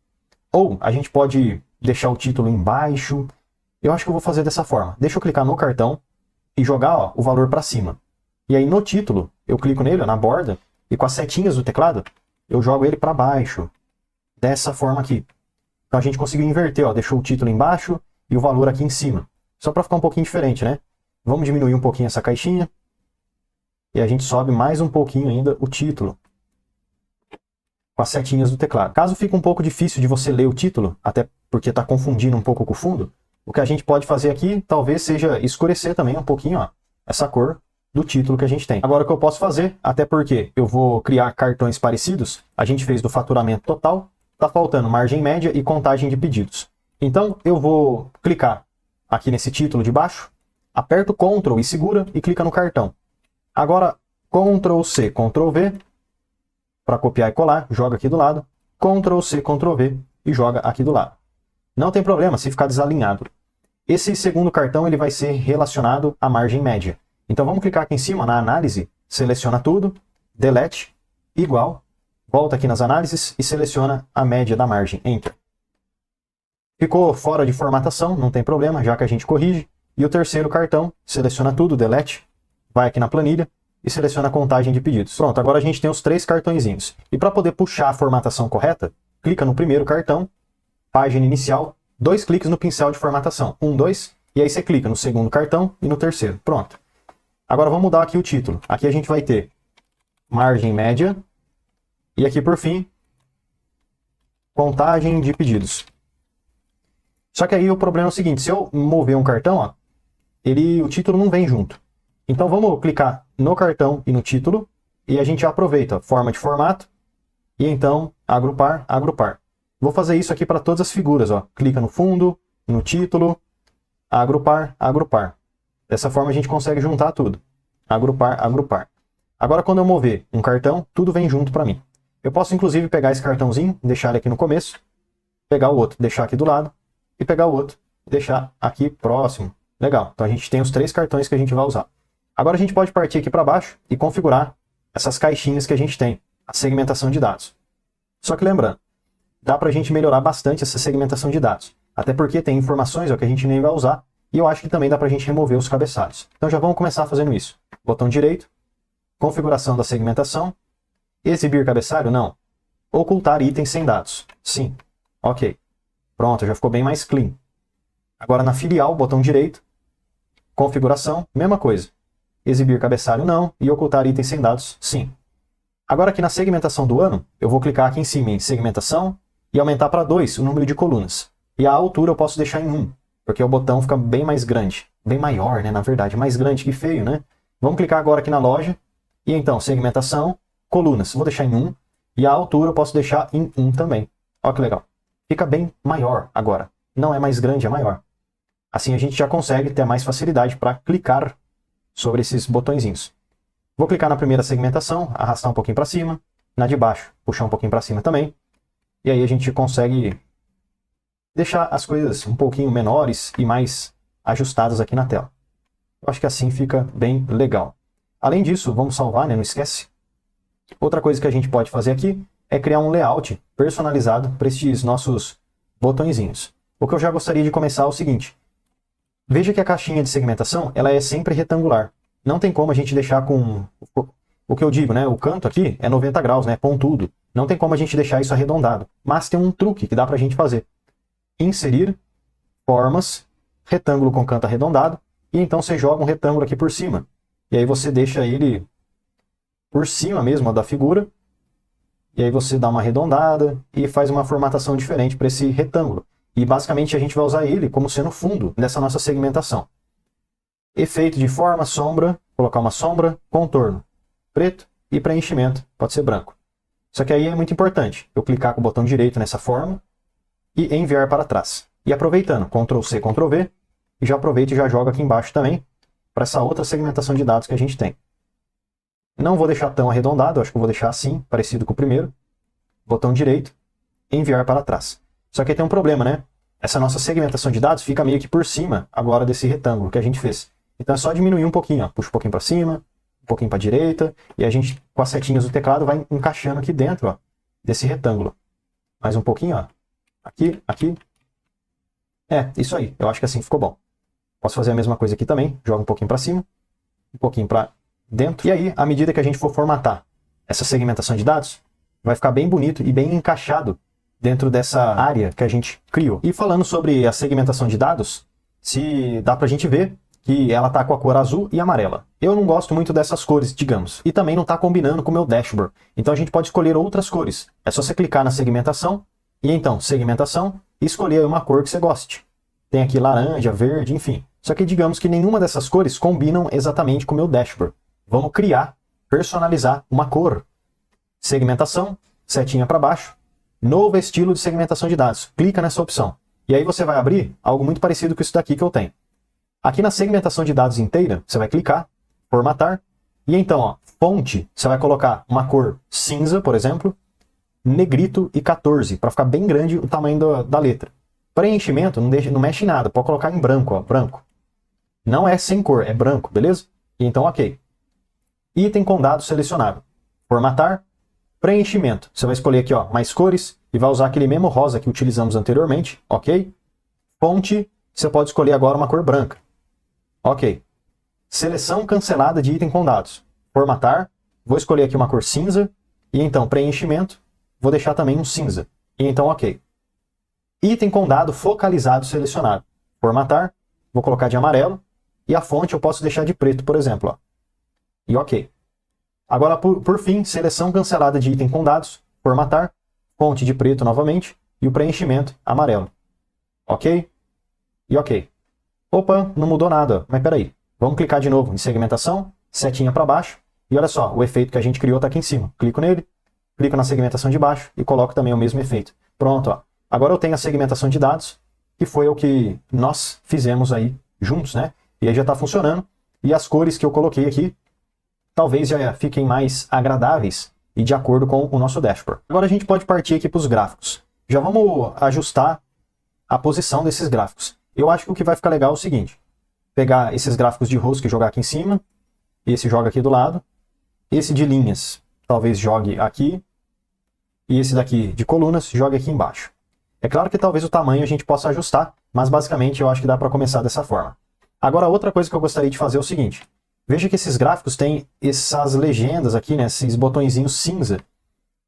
Ou a gente pode deixar o título embaixo. Eu acho que eu vou fazer dessa forma. Deixa eu clicar no cartão e jogar, ó, o valor para cima. E aí no título, eu clico nele, ó, na borda, e com as setinhas do teclado, eu jogo ele para baixo. Dessa forma aqui. Então a gente conseguiu inverter, ó, deixou o título embaixo e o valor aqui em cima. Só para ficar um pouquinho diferente, né? Vamos diminuir um pouquinho essa caixinha. E a gente sobe mais um pouquinho ainda o título, com as setinhas do teclado. Caso fique um pouco difícil de você ler o título, até porque está confundindo um pouco com o fundo, o que a gente pode fazer aqui talvez seja escurecer também um pouquinho, ó, essa cor do título que a gente tem. Agora o que eu posso fazer, até porque eu vou criar cartões parecidos, a gente fez do faturamento total, está faltando margem média e contagem de pedidos. Então eu vou clicar aqui nesse título de baixo, aperto Ctrl e segura e clica no cartão. Agora Ctrl C, Ctrl V, para copiar e colar, joga aqui do lado, Ctrl C, Ctrl V e joga aqui do lado. Não tem problema se ficar desalinhado. Esse segundo cartão ele vai ser relacionado à margem média. Então vamos clicar aqui em cima na análise, seleciona tudo, delete, igual, volta aqui nas análises e seleciona a média da margem, enter. Ficou fora de formatação, não tem problema, já que a gente corrige. E o terceiro cartão, seleciona tudo, delete, vai aqui na planilha e seleciona a contagem de pedidos. Pronto, agora a gente tem os 3 cartõezinhos. E para poder puxar a formatação correta, clica no primeiro cartão, página inicial, 2 cliques no pincel de formatação, 1, 2, e aí você clica no segundo cartão e no terceiro. Pronto. Agora vamos mudar aqui o título. Aqui a gente vai ter margem média e aqui por fim, contagem de pedidos. Só que aí o problema é o seguinte, se eu mover um cartão, ó, o título não vem junto. Então vamos clicar no cartão e no título e a gente aproveita, ó, forma de formato e então agrupar, agrupar. Vou fazer isso aqui para todas as figuras, ó. Clica no fundo, no título, agrupar, agrupar. Dessa forma a gente consegue juntar tudo. Agrupar, agrupar. Agora quando eu mover um cartão, tudo vem junto para mim. Eu posso inclusive pegar esse cartãozinho, deixar ele aqui no começo, pegar o outro, deixar aqui do lado, e pegar o outro, deixar aqui próximo. Legal, então a gente tem os 3 cartões que a gente vai usar. Agora a gente pode partir aqui para baixo e configurar essas caixinhas que a gente tem, a segmentação de dados. Só que lembrando, dá para a gente melhorar bastante essa segmentação de dados. Até porque tem informações que a gente nem vai usar, e eu acho que também dá para a gente remover os cabeçalhos. Então já vamos começar fazendo isso. Botão direito, configuração da segmentação, exibir cabeçalho? Não. Ocultar itens sem dados? Sim. Ok. Pronto, já ficou bem mais clean. Agora na filial, botão direito, configuração, mesma coisa. Exibir cabeçalho? Não. E ocultar itens sem dados? Sim. Agora aqui na segmentação do ano, eu vou clicar aqui em cima em segmentação e aumentar para 2 o número de colunas. E a altura eu posso deixar em 1. Porque o botão fica bem mais grande, bem maior, né, na verdade, mais grande que feio, né? Vamos clicar agora aqui na loja, e então, segmentação, colunas, vou deixar em 1, e a altura eu posso deixar em 1 também. Olha que legal. Fica bem maior agora, não é mais grande, é maior. Assim a gente já consegue ter mais facilidade para clicar sobre esses botõezinhos. Vou clicar na primeira segmentação, arrastar um pouquinho para cima, na de baixo, puxar um pouquinho para cima também, e aí a gente consegue deixar as coisas um pouquinho menores e mais ajustadas aqui na tela. Eu acho que assim fica bem legal. Além disso, vamos salvar, né? Não esquece. Outra coisa que a gente pode fazer aqui é criar um layout personalizado para estes nossos botõezinhos. O que eu já gostaria de começar é o seguinte. Veja que a caixinha de segmentação ela é sempre retangular. Não tem como a gente deixar com... O que eu digo, né? O canto aqui é 90 graus, né? Pontudo. Não tem como a gente deixar isso arredondado. Mas tem um truque que dá para a gente fazer. Inserir, formas, retângulo com canto arredondado, e então você joga um retângulo aqui por cima. E aí você deixa ele por cima mesmo da figura, e aí você dá uma arredondada e faz uma formatação diferente para esse retângulo. E basicamente a gente vai usar ele como sendo fundo dessa nossa segmentação. Efeito de forma, sombra, colocar uma sombra, contorno, preto e preenchimento, pode ser branco. Só que aí é muito importante eu clicar com o botão direito nessa forma, e enviar para trás. E aproveitando, Ctrl C, Ctrl V, e já aproveito e já jogo aqui embaixo também, para essa outra segmentação de dados que a gente tem. Não vou deixar tão arredondado, acho que eu vou deixar assim, parecido com o primeiro. Botão direito, enviar para trás. Só que aí tem um problema, né? Essa nossa segmentação de dados fica meio que por cima agora desse retângulo que a gente fez. Então é só diminuir um pouquinho, ó. Puxa um pouquinho para cima, um pouquinho para a direita, e a gente, com as setinhas do teclado, vai encaixando aqui dentro, ó, desse retângulo. Mais um pouquinho, ó. Aqui, aqui. É, isso aí. Eu acho que assim ficou bom. Posso fazer a mesma coisa aqui também. Joga um pouquinho para cima, um pouquinho para dentro. E aí, à medida que a gente for formatar essa segmentação de dados, vai ficar bem bonito e bem encaixado dentro dessa área que a gente criou. E falando sobre a segmentação de dados, se dá pra gente ver que ela tá com a cor azul e amarela. Eu não gosto muito dessas cores, digamos, e também não tá combinando com o meu dashboard. Então a gente pode escolher outras cores. É só você clicar na segmentação, e então, segmentação, e escolher uma cor que você goste. Tem aqui laranja, verde, enfim. Só que digamos que nenhuma dessas cores combinam exatamente com o meu dashboard. Vamos criar, personalizar uma cor. Segmentação, setinha para baixo, novo estilo de segmentação de dados. Clica nessa opção. E aí você vai abrir algo muito parecido com isso daqui que eu tenho. Aqui na segmentação de dados inteira, você vai clicar, formatar, e então, ó, fonte, você vai colocar uma cor cinza, por exemplo, negrito e 14, para ficar bem grande o tamanho da letra. Preenchimento, não mexe em nada, pode colocar em branco, ó, branco. Não é sem cor, é branco, beleza? E então, ok. Item com dado selecionado. Formatar, preenchimento. Você vai escolher aqui, ó, mais cores, e vai usar aquele mesmo rosa que utilizamos anteriormente, ok? Fonte, você pode escolher agora uma cor branca. Ok. Seleção cancelada de item com dados. Formatar, vou escolher aqui uma cor cinza, e então preenchimento, vou deixar também um cinza. E então, ok. Item com dado focalizado selecionado. Formatar, vou colocar de amarelo, e a fonte eu posso deixar de preto, por exemplo, ó. E ok. Agora, por fim, seleção cancelada de item com dados, formatar, fonte de preto novamente, e o preenchimento amarelo. Ok? E ok. Opa, não mudou nada, mas peraí. Vamos clicar de novo em segmentação, setinha para baixo, e olha só, o efeito que a gente criou está aqui em cima. Clico nele, clico na segmentação de baixo e coloco também o mesmo efeito. Pronto, ó. Agora eu tenho a segmentação de dados, que foi o que nós fizemos aí juntos, né? E aí já está funcionando. E as cores que eu coloquei aqui, talvez já fiquem mais agradáveis e de acordo com o nosso dashboard. Agora a gente pode partir aqui para os gráficos. Já vamos ajustar a posição desses gráficos. Eu acho que o que vai ficar legal é o seguinte. Pegar esses gráficos de rows e jogar aqui em cima. Esse joga aqui do lado. Esse de linhas, talvez jogue aqui. E esse daqui de colunas, joga aqui embaixo. É claro que talvez o tamanho a gente possa ajustar, mas basicamente eu acho que dá para começar dessa forma. Agora, outra coisa que eu gostaria de fazer é o seguinte. Veja que esses gráficos têm essas legendas aqui, né, esses botõezinhos cinza.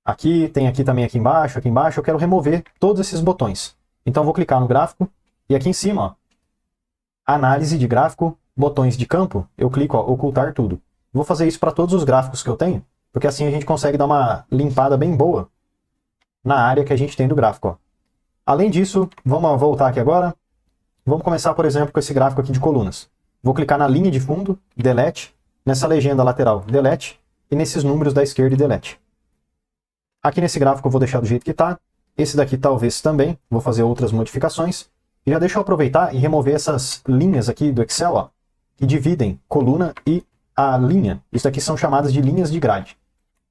Aqui, tem aqui também aqui embaixo, eu quero remover todos esses botões. Então eu vou clicar no gráfico e aqui em cima, ó, análise de gráfico, botões de campo, eu clico, ó, ocultar tudo. Vou fazer isso para todos os gráficos que eu tenho, porque assim a gente consegue dar uma limpada bem boa na área que a gente tem do gráfico, ó. Além disso, vamos voltar aqui agora. Vamos começar, por exemplo, com esse gráfico aqui de colunas. Vou clicar na linha de fundo, delete, nessa legenda lateral, delete, e nesses números da esquerda, delete. Aqui nesse gráfico eu vou deixar do jeito que está. Esse daqui talvez também, vou fazer outras modificações. E já deixa eu aproveitar e remover essas linhas aqui do Excel, ó, que dividem coluna e a linha. Isso aqui são chamadas de linhas de grade.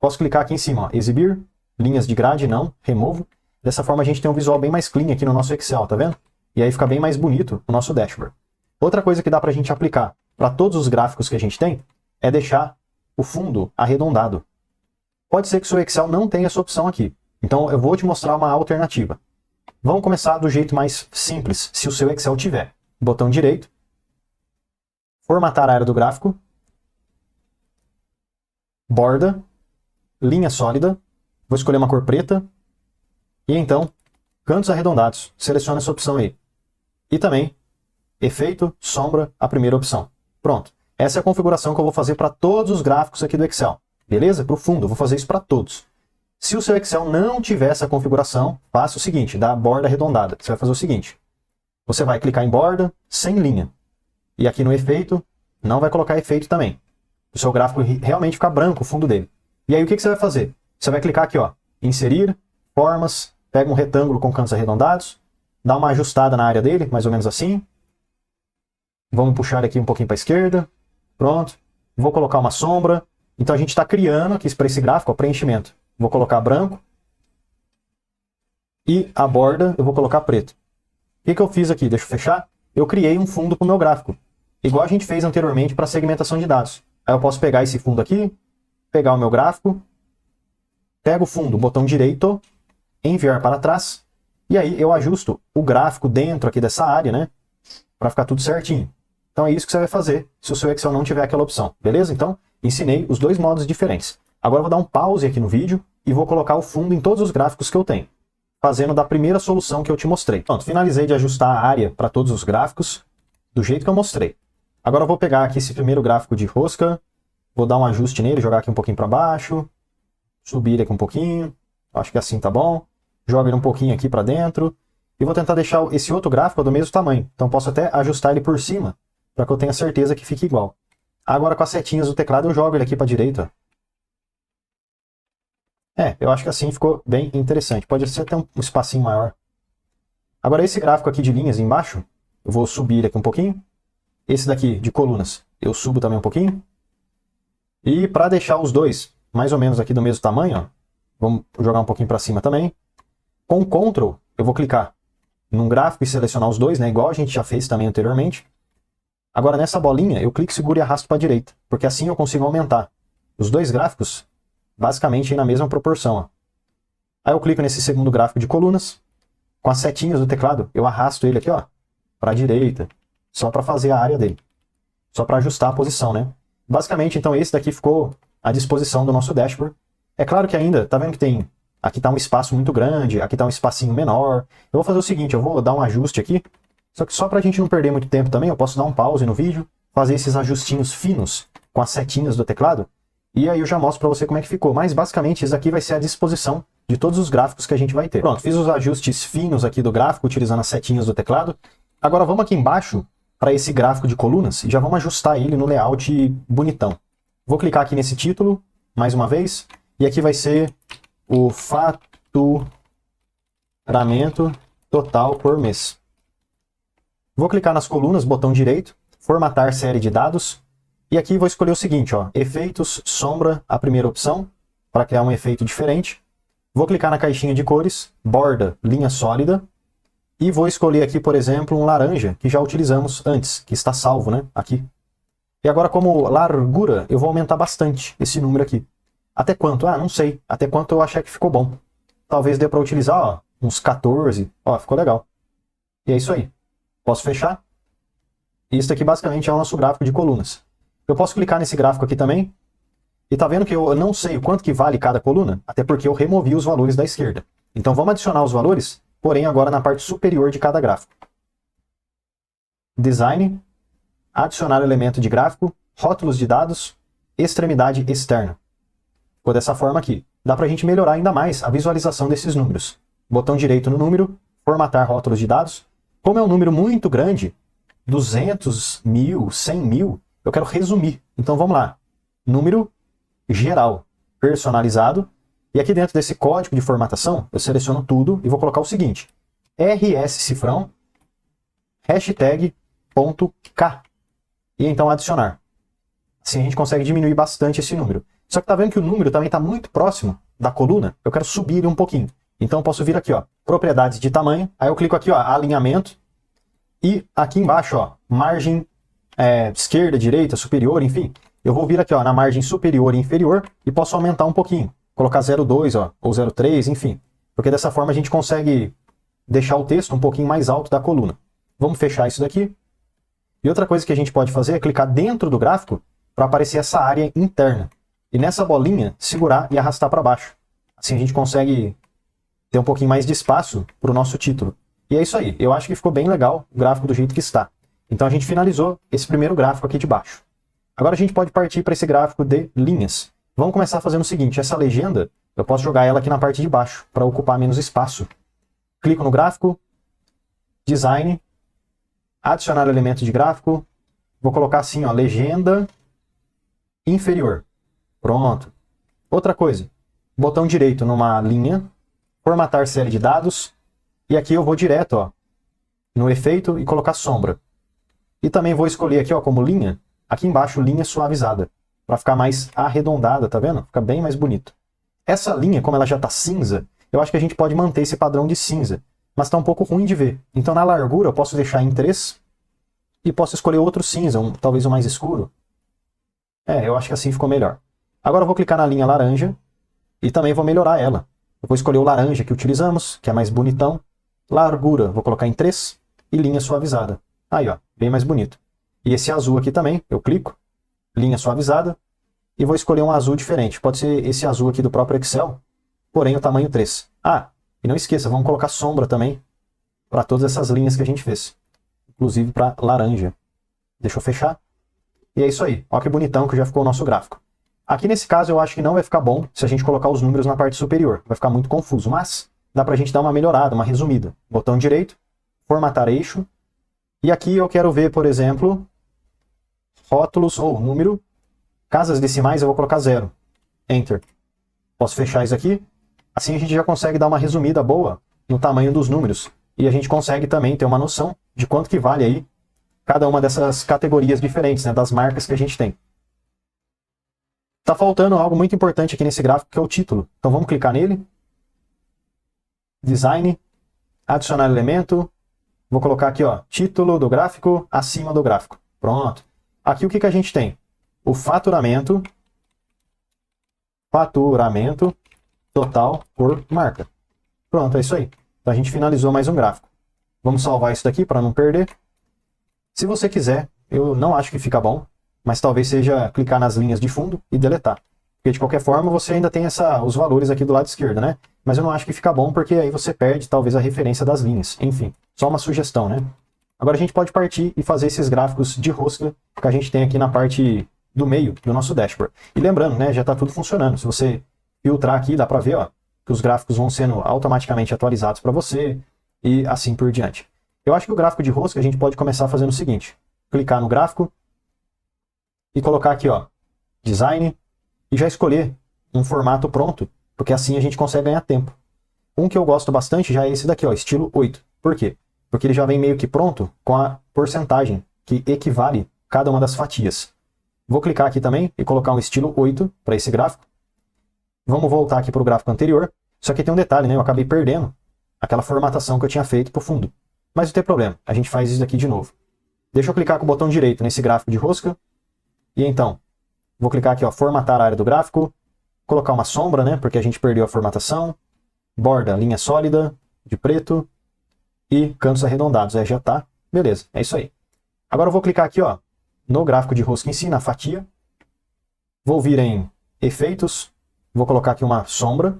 Posso clicar aqui em cima, ó, exibir, linhas de grade, não, removo. Dessa forma a gente tem um visual bem mais clean aqui no nosso Excel, tá vendo? E aí fica bem mais bonito o nosso dashboard. Outra coisa que dá pra gente aplicar para todos os gráficos que a gente tem é deixar o fundo arredondado. Pode ser que o seu Excel não tenha essa opção aqui. Então eu vou te mostrar uma alternativa. Vamos começar do jeito mais simples, se o seu Excel tiver. Botão direito, formatar a área do gráfico, borda, linha sólida, vou escolher uma cor preta, e então, cantos arredondados, seleciona essa opção aí. E também, efeito, sombra, a primeira opção. Pronto. Essa é a configuração que eu vou fazer para todos os gráficos aqui do Excel. Beleza? Para o fundo, eu vou fazer isso para todos. Se o seu Excel não tiver essa configuração, faça o seguinte, dá a borda arredondada. Você vai fazer o seguinte, você vai clicar em borda, sem linha. E aqui no efeito, não vai colocar efeito também. O seu gráfico realmente ficar branco, o fundo dele. E aí o que você vai fazer? Você vai clicar aqui, ó, inserir, formas, pega um retângulo com cantos arredondados, dá uma ajustada na área dele, mais ou menos assim. Vamos puxar aqui um pouquinho para a esquerda. Pronto. Vou colocar uma sombra. Então a gente está criando aqui para esse gráfico, ó, preenchimento. Vou colocar branco. E a borda eu vou colocar preto. O que eu fiz aqui? Deixa eu fechar. Eu criei um fundo para o meu gráfico. Igual a gente fez anteriormente para segmentação de dados. Aí eu posso pegar esse fundo aqui, pegar o meu gráfico, pego o fundo, botão direito, enviar para trás, e aí eu ajusto o gráfico dentro aqui dessa área, né? Para ficar tudo certinho. Então é isso que você vai fazer se o seu Excel não tiver aquela opção, beleza? Então, ensinei os dois modos diferentes. Agora eu vou dar um pause aqui no vídeo e vou colocar o fundo em todos os gráficos que eu tenho. fazendo da primeira solução que eu te mostrei. Pronto, finalizei de ajustar a área para todos os gráficos, do jeito que eu mostrei. Agora eu vou pegar aqui esse primeiro gráfico de rosca, vou dar um ajuste nele, jogar aqui um pouquinho para baixo, subir ele aqui um pouquinho, acho que assim tá bom. Joga ele um pouquinho aqui para dentro, e vou tentar deixar esse outro gráfico do mesmo tamanho. Então posso até ajustar ele por cima, para que eu tenha certeza que fique igual. Agora com as setinhas do teclado eu jogo ele aqui para a direita. Eu acho que assim ficou bem interessante. Pode ser até um espacinho maior. Agora esse gráfico aqui de linhas embaixo, eu vou subir ele aqui um pouquinho. Esse daqui de colunas, eu subo também um pouquinho. E para deixar os dois mais ou menos aqui do mesmo tamanho, ó, vamos jogar um pouquinho para cima também. Com Ctrl, eu vou clicar num gráfico e selecionar os dois, né, igual a gente já fez também anteriormente. Agora nessa bolinha, eu clico, seguro e arrasto para a direita, porque assim eu consigo aumentar os dois gráficos basicamente na mesma proporção. Ó. Aí eu clico nesse segundo gráfico de colunas, com as setinhas do teclado, eu arrasto ele aqui, ó, para a direita, só para fazer a área dele, só para ajustar a posição, né? Basicamente, então, esse daqui ficou à disposição do nosso dashboard. É claro que ainda, tá vendo que tem, aqui está um espaço muito grande, aqui está um espacinho menor. Eu vou fazer o seguinte, eu vou dar um ajuste aqui, só que só para a gente não perder muito tempo também, eu posso dar um pause no vídeo, fazer esses ajustinhos finos com as setinhas do teclado, e aí eu já mostro para você como é que ficou. Mas basicamente isso aqui vai ser a disposição de todos os gráficos que a gente vai ter. Pronto, fiz os ajustes finos aqui do gráfico, utilizando as setinhas do teclado. Agora vamos aqui embaixo para esse gráfico de colunas e já vamos ajustar ele no layout bonitão. Vou clicar aqui nesse título, mais uma vez, e aqui vai ser o faturamento total por mês. Vou clicar nas colunas, botão direito, formatar série de dados, e aqui vou escolher o seguinte, ó, efeitos, sombra, a primeira opção, para criar um efeito diferente. Vou clicar na caixinha de cores, borda, linha sólida, e vou escolher aqui, por exemplo, um laranja, que já utilizamos antes, que está salvo, né, aqui. E agora, como largura, eu vou aumentar bastante esse número aqui. Até quanto? Ah, não sei. Até quanto eu achar que ficou bom. Talvez dê para utilizar, ó, uns 14. Ó, ficou legal. E é isso aí. Posso fechar? Isso aqui basicamente é o nosso gráfico de colunas. Eu posso clicar nesse gráfico aqui também. E tá vendo que eu não sei o quanto que vale cada coluna? Até porque eu removi os valores da esquerda. Então vamos adicionar os valores, porém agora na parte superior de cada gráfico. Design, adicionar elemento de gráfico, rótulos de dados, extremidade externa. Ficou dessa forma aqui. Dá pra gente melhorar ainda mais a visualização desses números. Botão direito no número, formatar rótulos de dados. Como é um número muito grande, 200 mil, 100 mil, eu quero resumir. Então vamos lá. Número geral, personalizado. E aqui dentro desse código de formatação, eu seleciono tudo e vou colocar o seguinte. RS cifrão, hashtag .k. E então adicionar. Assim a gente consegue diminuir bastante esse número. Só que tá vendo que o número também está muito próximo da coluna. Eu quero subir ele um pouquinho. Então eu posso vir aqui, ó, propriedades de tamanho. Aí eu clico aqui, ó, alinhamento. E aqui embaixo, ó, margem esquerda, direita, superior, enfim. Eu vou vir aqui, ó, na margem superior e inferior e posso aumentar um pouquinho. Colocar 0,2, ó, ou 0,3, enfim. Porque dessa forma a gente consegue deixar o texto um pouquinho mais alto da coluna. Vamos fechar isso daqui. E outra coisa que a gente pode fazer é clicar dentro do gráfico para aparecer essa área interna. E nessa bolinha, segurar e arrastar para baixo. Assim a gente consegue ter um pouquinho mais de espaço para o nosso título. E é isso aí. Eu acho que ficou bem legal o gráfico do jeito que está. Então a gente finalizou esse primeiro gráfico aqui de baixo. Agora a gente pode partir para esse gráfico de linhas. Vamos começar fazendo o seguinte. Essa legenda, eu posso jogar ela aqui na parte de baixo para ocupar menos espaço. Clico no gráfico, design, adicionar elemento de gráfico. Vou colocar assim, ó, legenda inferior. Pronto. Outra coisa, botão direito numa linha, formatar série de dados, e aqui eu vou direto, ó, no efeito e colocar sombra. E também vou escolher aqui, ó, como linha, aqui embaixo linha suavizada, para ficar mais arredondada, tá vendo? Fica bem mais bonito. Essa linha, como ela já tá cinza, eu acho que a gente pode manter esse padrão de cinza, mas tá um pouco ruim de ver. Então na largura eu posso deixar em 3 e posso escolher outro cinza, talvez um mais escuro. Eu acho que assim ficou melhor. Agora eu vou clicar na linha laranja e também vou melhorar ela. Eu vou escolher o laranja que utilizamos, que é mais bonitão. Largura, vou colocar em 3 e linha suavizada. Aí, ó, bem mais bonito. E esse azul aqui também, eu clico, linha suavizada, e vou escolher um azul diferente. Pode ser esse azul aqui do próprio Excel, porém o tamanho 3. Ah, E não esqueça, vamos colocar sombra também para todas essas linhas que a gente fez. Inclusive para laranja. Deixa eu fechar. E é isso aí. Olha que bonitão que já ficou o nosso gráfico. Aqui nesse caso eu acho que não vai ficar bom se a gente colocar os números na parte superior. Vai ficar muito confuso, mas dá pra gente dar uma melhorada, uma resumida. Botão direito, formatar eixo. E aqui eu quero ver, por exemplo, rótulos ou número. Casas decimais eu vou colocar 0. Enter. Posso fechar isso aqui. Assim a gente já consegue dar uma resumida boa no tamanho dos números. E a gente consegue também ter uma noção de quanto que vale aí cada uma dessas categorias diferentes, né, das marcas que a gente tem. Tá faltando algo muito importante aqui nesse gráfico, que é o título. Então vamos clicar nele. Design. Adicionar elemento. Vou colocar aqui, ó, título do gráfico acima do gráfico. Pronto. Aqui o que a gente tem? O faturamento total por marca. Pronto, é isso aí. Então a gente finalizou mais um gráfico. Vamos salvar isso daqui para não perder. Se você quiser, eu não acho que fica bom, mas talvez seja clicar nas linhas de fundo e deletar. Porque de qualquer forma você ainda tem os valores aqui do lado esquerdo, né? Mas eu não acho que fica bom porque aí você perde talvez a referência das linhas. Enfim, só uma sugestão, né? Agora a gente pode partir e fazer esses gráficos de rosca que a gente tem aqui na parte do meio do nosso dashboard. E lembrando, né, já está tudo funcionando. Se você filtrar aqui, dá para ver, ó, que os gráficos vão sendo automaticamente atualizados para você e assim por diante. Eu acho que o gráfico de rosca a gente pode começar fazendo o seguinte: clicar no gráfico e colocar aqui, ó, design, e já escolher um formato pronto, porque assim a gente consegue ganhar tempo. Um que eu gosto bastante já é esse daqui, ó, estilo 8. Por quê? Porque ele já vem meio que pronto com a porcentagem que equivale cada uma das fatias. Vou clicar aqui também e colocar um estilo 8 para esse gráfico. Vamos voltar aqui para o gráfico anterior. Só que tem um detalhe, né? Eu acabei perdendo aquela formatação que eu tinha feito para o fundo. Mas não tem problema, a gente faz isso aqui de novo. Deixa eu clicar com o botão direito nesse gráfico de rosca. E então, vou clicar aqui, ó, formatar a área do gráfico. Colocar uma sombra, né? Porque a gente perdeu a formatação. Borda, linha sólida, de preto. E cantos arredondados. Já tá. Beleza, é isso aí. Agora eu vou clicar aqui, ó, no gráfico de rosca em si, na fatia. Vou vir em efeitos. Vou colocar aqui uma sombra.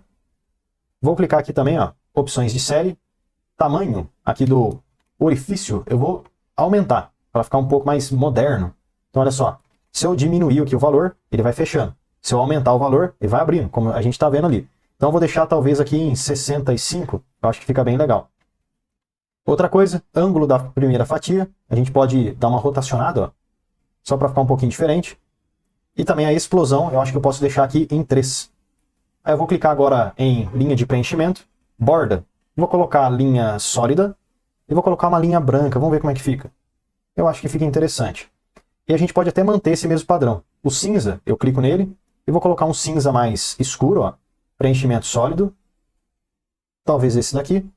Vou clicar aqui também, ó, opções de série. Tamanho aqui do orifício eu vou aumentar para ficar um pouco mais moderno. Então olha só, se eu diminuir aqui o valor, ele vai fechando. Se eu aumentar o valor, ele vai abrindo, como a gente está vendo ali. Então eu vou deixar talvez aqui em 65, eu acho que fica bem legal. Outra coisa, ângulo da primeira fatia, a gente pode dar uma rotacionada, ó, só para ficar um pouquinho diferente. E também a explosão, eu acho que eu posso deixar aqui em 3. Aí eu vou clicar agora em linha de preenchimento, borda. Vou colocar a linha sólida e vou colocar uma linha branca. Vamos ver como é que fica. Eu acho que fica interessante. E a gente pode até manter esse mesmo padrão. O cinza, eu clico nele e vou colocar um cinza mais escuro, ó, preenchimento sólido. Talvez esse daqui.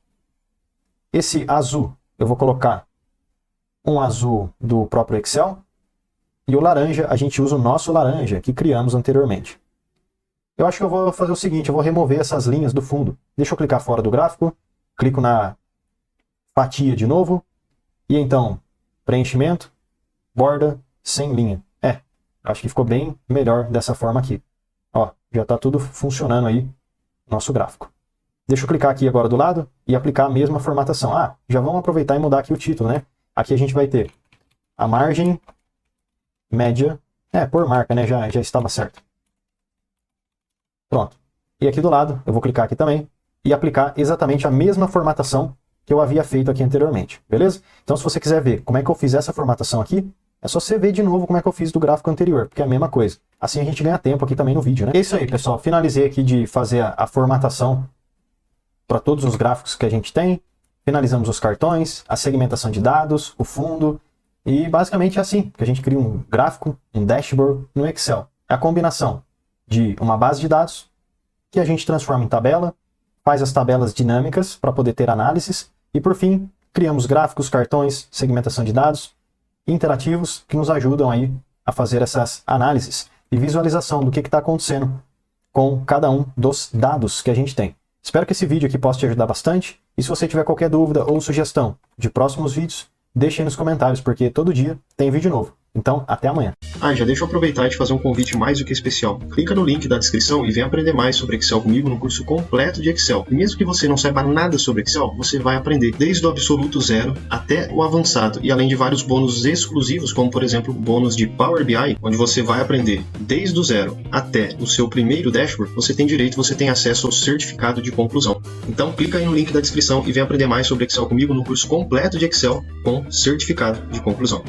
Esse azul, eu vou colocar um azul do próprio Excel. E o laranja, a gente usa o nosso laranja que criamos anteriormente. Eu acho que eu vou fazer o seguinte, eu vou remover essas linhas do fundo. Deixa eu clicar fora do gráfico. Clico na fatia de novo. E então, preenchimento, borda, sem linha. Acho que ficou bem melhor dessa forma aqui. Ó, já está tudo funcionando aí, nosso gráfico. Deixa eu clicar aqui agora do lado e aplicar a mesma formatação. Já vamos aproveitar e mudar aqui o título, né? Aqui a gente vai ter a margem média. Por marca, né? Já estava certo. Pronto. E aqui do lado, eu vou clicar aqui também e aplicar exatamente a mesma formatação que eu havia feito aqui anteriormente, beleza? Então se você quiser ver como é que eu fiz essa formatação aqui, é só você ver de novo como é que eu fiz do gráfico anterior, porque é a mesma coisa. Assim a gente ganha tempo aqui também no vídeo, né? É isso aí, pessoal. Finalizei aqui de fazer a formatação para todos os gráficos que a gente tem. Finalizamos os cartões, a segmentação de dados, o fundo. E basicamente é assim que a gente cria um gráfico, um dashboard no Excel. É a combinação de uma base de dados que a gente transforma em tabela, faz as tabelas dinâmicas para poder ter análises e, por fim, criamos gráficos, cartões, segmentação de dados interativos que nos ajudam aí a fazer essas análises e visualização do que está acontecendo com cada um dos dados que a gente tem. Espero que esse vídeo aqui possa te ajudar bastante e se você tiver qualquer dúvida ou sugestão de próximos vídeos, deixe aí nos comentários, porque todo dia tem vídeo novo. Então, até amanhã. Já deixa eu aproveitar e te fazer um convite mais do que especial. Clica no link da descrição e vem aprender mais sobre Excel comigo no curso completo de Excel. E mesmo que você não saiba nada sobre Excel, você vai aprender desde o absoluto zero até o avançado, e além de vários bônus exclusivos, como por exemplo o bônus de Power BI, onde você vai aprender desde o zero até o seu primeiro dashboard, você tem acesso ao certificado de conclusão. Então clica aí no link da descrição e vem aprender mais sobre Excel comigo no curso completo de Excel com certificado de conclusão.